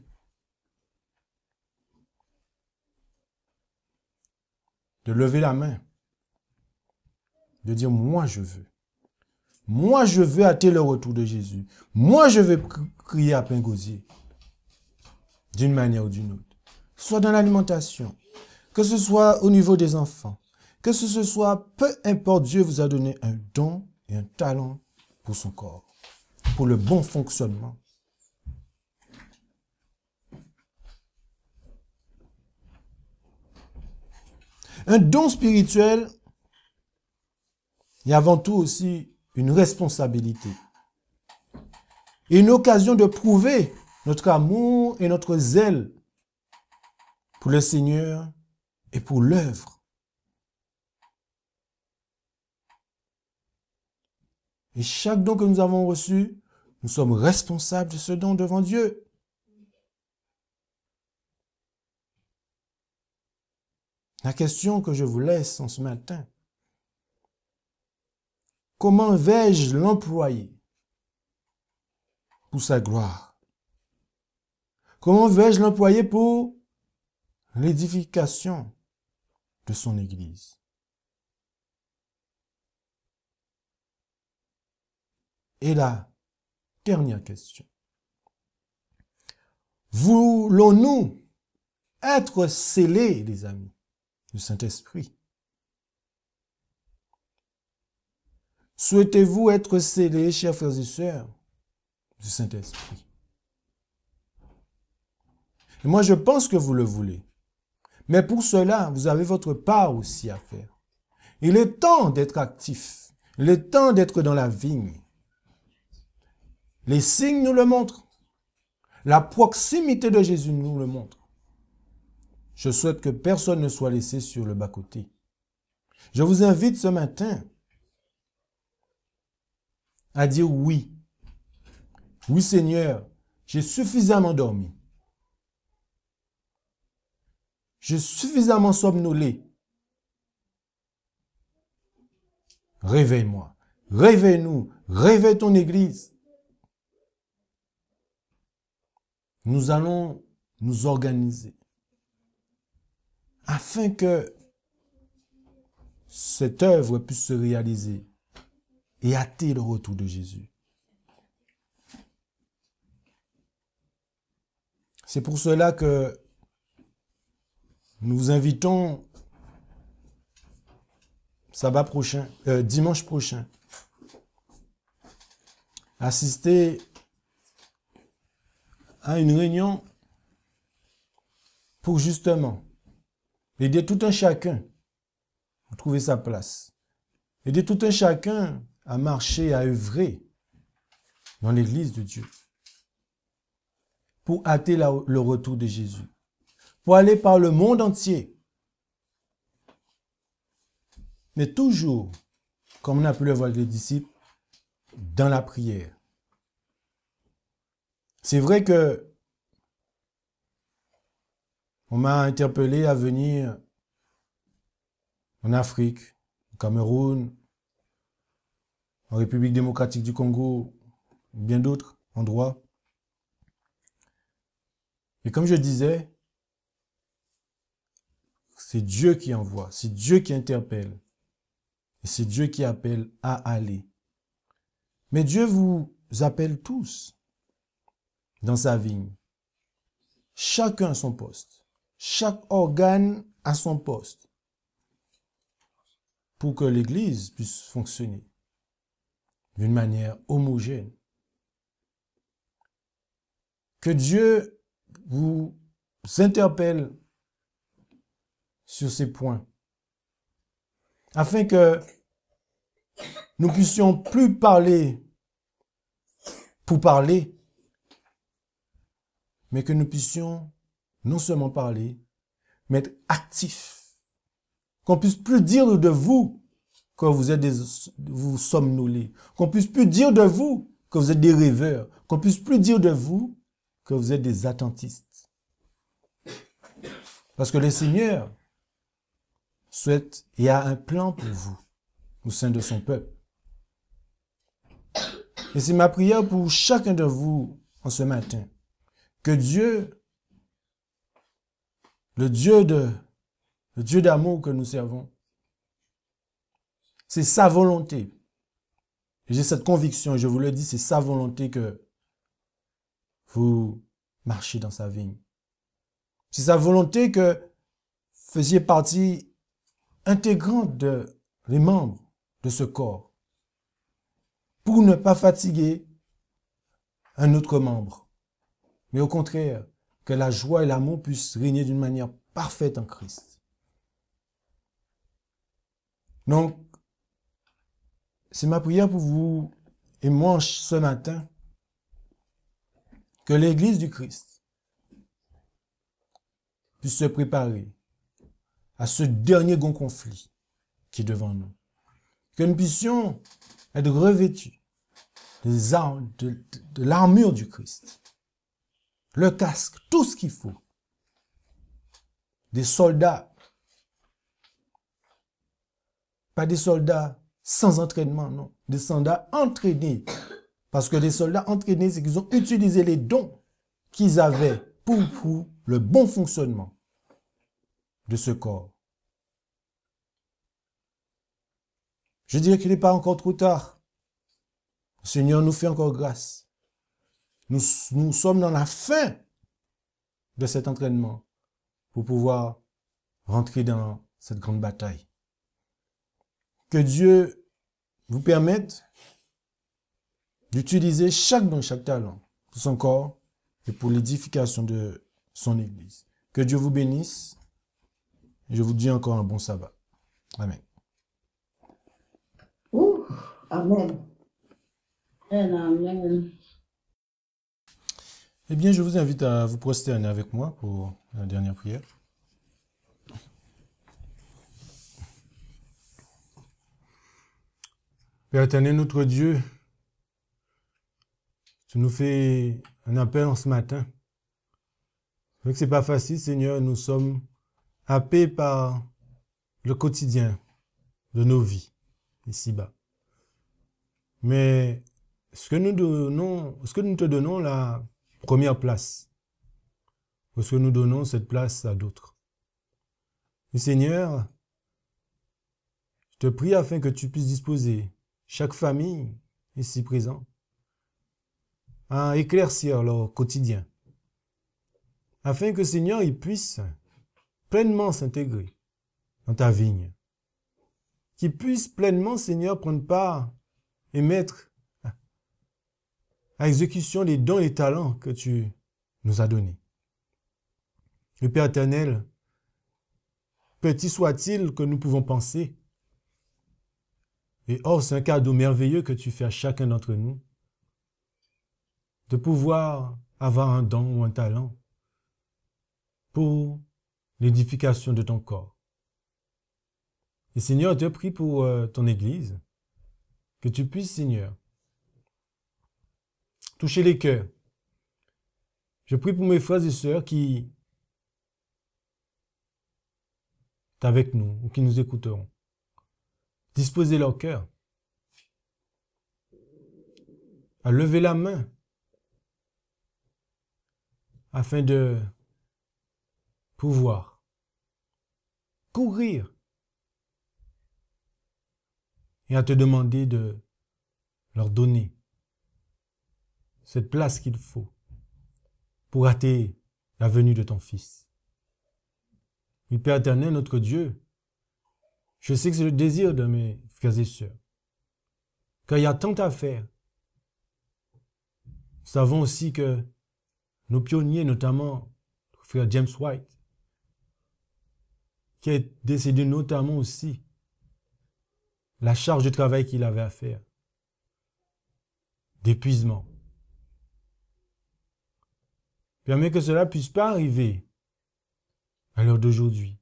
de lever la main, de dire « Moi, je veux. Moi, je veux hâter le retour de Jésus. Moi, je veux crier à plein gosier. » D'une manière ou d'une autre. Soit dans l'alimentation, que ce soit au niveau des enfants, que ce soit, peu importe, Dieu vous a donné un don et un talent pour son corps, pour le bon fonctionnement. Un don spirituel est avant tout aussi une responsabilité et une occasion de prouver notre amour et notre zèle pour le Seigneur et pour l'œuvre. Et chaque don que nous avons reçu, nous sommes responsables de ce don devant Dieu. La question que je vous laisse en ce matin, comment vais-je l'employer pour sa gloire? Comment vais-je l'employer pour l'édification de son Église? Et la dernière question. Voulons-nous être scellés, les amis, du Saint-Esprit? Souhaitez-vous être scellés, chers frères et sœurs, du Saint-Esprit? Et moi, je pense que vous le voulez. Mais pour cela, vous avez votre part aussi à faire. Il est temps d'être actif. Il est temps d'être dans la vigne. Les signes nous le montrent. La proximité de Jésus nous le montre. Je souhaite que personne ne soit laissé sur le bas-côté. Je vous invite ce matin à dire oui. Oui, Seigneur, j'ai suffisamment dormi. J'ai suffisamment somnolé. Réveille-moi. Réveille-nous. Réveille ton Église. Nous allons nous organiser afin que cette œuvre puisse se réaliser et hâter le retour de Jésus. C'est pour cela que nous vous invitons dimanche prochain, à assister à une réunion pour justement aider tout un chacun à trouver sa place. Aider tout un chacun à marcher, à œuvrer dans l'Église de Dieu pour hâter le retour de Jésus, pour aller par le monde entier. Mais toujours, comme on a pu le voir les disciples, dans la prière. C'est vrai que on m'a interpellé à venir en Afrique, au Cameroun, en République démocratique du Congo, bien d'autres endroits. Et comme je disais, c'est Dieu qui envoie, c'est Dieu qui interpelle. Et c'est Dieu qui appelle à aller. Mais Dieu vous appelle tous dans sa vigne. Chacun à son poste. Chaque organe à son poste. Pour que l'Église puisse fonctionner d'une manière homogène. Que Dieu vous interpelle sur ces points. Afin que nous puissions plus parler pour parler, mais que nous puissions non seulement parler, mais être actifs. Qu'on puisse plus dire de vous que vous somnolez. Qu'on puisse plus dire de vous que vous êtes des rêveurs. Qu'on puisse plus dire de vous que vous êtes des attentistes. Parce que le Seigneur souhaite et a un plan pour vous au sein de son peuple. Et c'est ma prière pour chacun de vous en ce matin. Que Dieu, le Dieu d'amour que nous servons, c'est sa volonté. J'ai cette conviction, et je vous le dis, c'est sa volonté que vous marchez dans sa vigne. C'est sa volonté que vous faisiez partie intégrante des membres de ce corps, pour ne pas fatiguer un autre membre, mais au contraire, que la joie et l'amour puissent régner d'une manière parfaite en Christ. Donc, c'est ma prière pour vous et moi ce matin, que l'Église du Christ puisse se préparer à ce dernier grand conflit qui est devant nous. Que nous puissions être revêtus des armes, de l'armure du Christ, le casque, tout ce qu'il faut, des soldats, pas des soldats sans entraînement, non, des soldats entraînés, parce que les soldats entraînés, c'est qu'ils ont utilisé les dons qu'ils avaient pour le bon fonctionnement de ce corps. Je dirais qu'il n'est pas encore trop tard. Le Seigneur nous fait encore grâce. Nous sommes dans la fin de cet entraînement pour pouvoir rentrer dans cette grande bataille. Que Dieu vous permette d'utiliser chaque don, chaque talent pour son corps et pour l'édification de son Église. Que Dieu vous bénisse. Et je vous dis encore un bon sabbat. Amen. Amen. Amen. Eh bien, je vous invite à vous prosterner avec moi pour la dernière prière. Père éternel, notre Dieu, tu nous fais un appel en ce matin. C'est vrai que c'est pas facile, Seigneur, nous sommes happés par le quotidien de nos vies, ici-bas. Mais est-ce que nous te donnons la première place? Ou est-ce que nous donnons cette place à d'autres? Et Seigneur, je te prie afin que tu puisses disposer chaque famille ici présente à éclaircir leur quotidien, afin que Seigneur, ils puissent pleinement s'intégrer dans ta vigne, qu'ils puissent pleinement, Seigneur, prendre part et mettre à exécution les dons et talents que tu nous as donnés. Le Père éternel, petit soit-il que nous pouvons penser, et or c'est un cadeau merveilleux que tu fais à chacun d'entre nous, de pouvoir avoir un don ou un talent pour l'édification de ton corps. Et Seigneur, je te prie pour ton Église, que tu puisses, Seigneur, toucher les cœurs. Je prie pour mes frères et sœurs qui sont avec nous ou qui nous écouteront. Disposer leur cœur à lever la main afin de pouvoir courir et à te demander de leur donner cette place qu'il faut pour hâter la venue de ton Fils. Oui, Père éternel, notre Dieu, je sais que c'est le désir de mes frères et sœurs, car il y a tant à faire. Nous savons aussi que nos pionniers, notamment le frère James White, qui est décédé notamment aussi, la charge de travail qu'il avait à faire, d'épuisement, Permets que cela ne puisse pas arriver à l'heure d'aujourd'hui.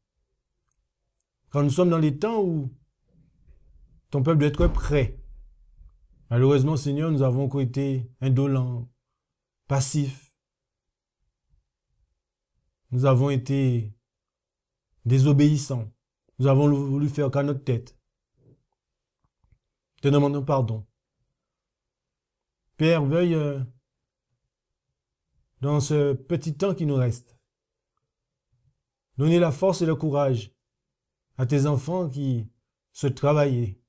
Quand nous sommes dans les temps où ton peuple doit être prêt. Malheureusement, Seigneur, nous avons encore été indolents, passifs. Nous avons été désobéissants. Nous avons voulu faire qu'à notre tête. Te demandons pardon. Père, veuille, dans ce petit temps qui nous reste, donner la force et le courage à tes enfants qui se travaillent.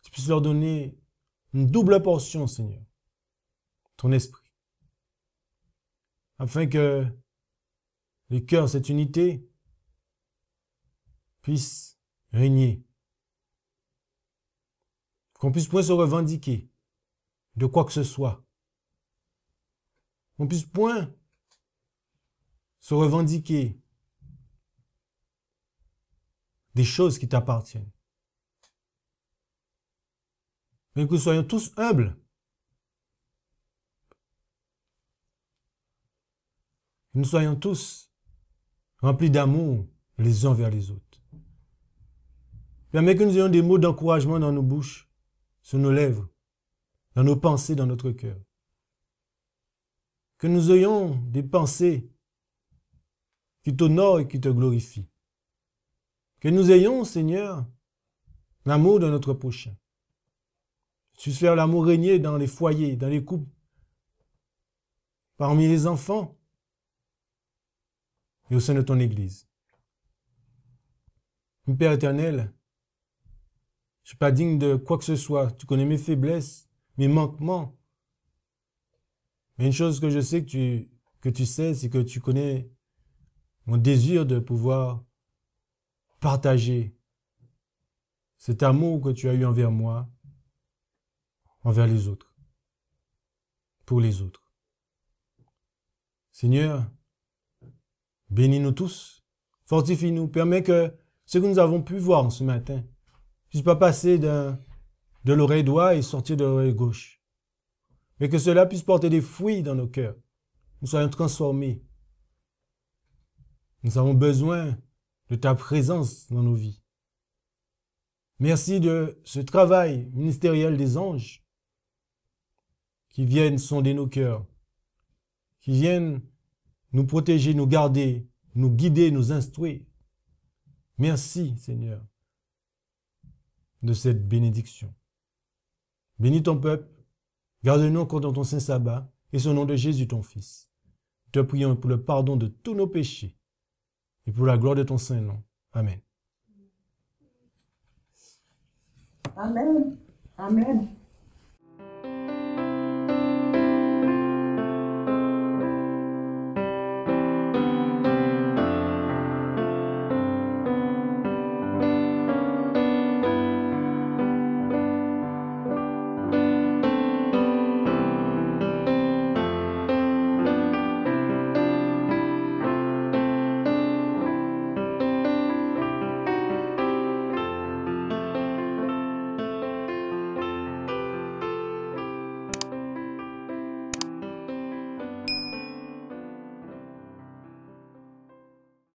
Tu puisses leur donner une double portion, Seigneur, ton esprit, afin que le cœur, cette unité, puisse régner. Qu'on puisse point se revendiquer de quoi que ce soit. Qu'on puisse point se revendiquer des choses qui t'appartiennent. Mais que nous soyons tous humbles. Que nous soyons tous remplis d'amour les uns vers les autres. Permets que nous ayons des mots d'encouragement dans nos bouches, sur nos lèvres, dans nos pensées, dans notre cœur. Que nous ayons des pensées qui t'honorent et qui te glorifient. Que nous ayons, Seigneur, l'amour de notre prochain. Tu faire l'amour régner dans les foyers, dans les couples, parmi les enfants et au sein de ton Église. Mon Père éternel, je ne suis pas digne de quoi que ce soit. Tu connais mes faiblesses, mes manquements. Mais une chose que je sais que tu sais, c'est que tu connais mon désir de pouvoir partager cet amour que tu as eu envers moi, envers les autres, pour les autres. Seigneur, bénis-nous tous, fortifie-nous, permets que ce que nous avons pu voir ce matin ne puisse pas passer de l'oreille droite et sortir de l'oreille gauche, mais que cela puisse porter des fruits dans nos cœurs, nous soyons transformés. Nous avons besoin de ta présence dans nos vies. Merci de ce travail ministériel des anges qui viennent sonder nos cœurs, qui viennent nous protéger, nous garder, nous guider, nous instruire. Merci, Seigneur, de cette bénédiction. Bénis ton peuple, garde-nous encore dans ton saint sabbat, et au nom de Jésus, ton Fils. Te prions pour le pardon de tous nos péchés et pour la gloire de ton saint nom. Amen. Amen. Amen.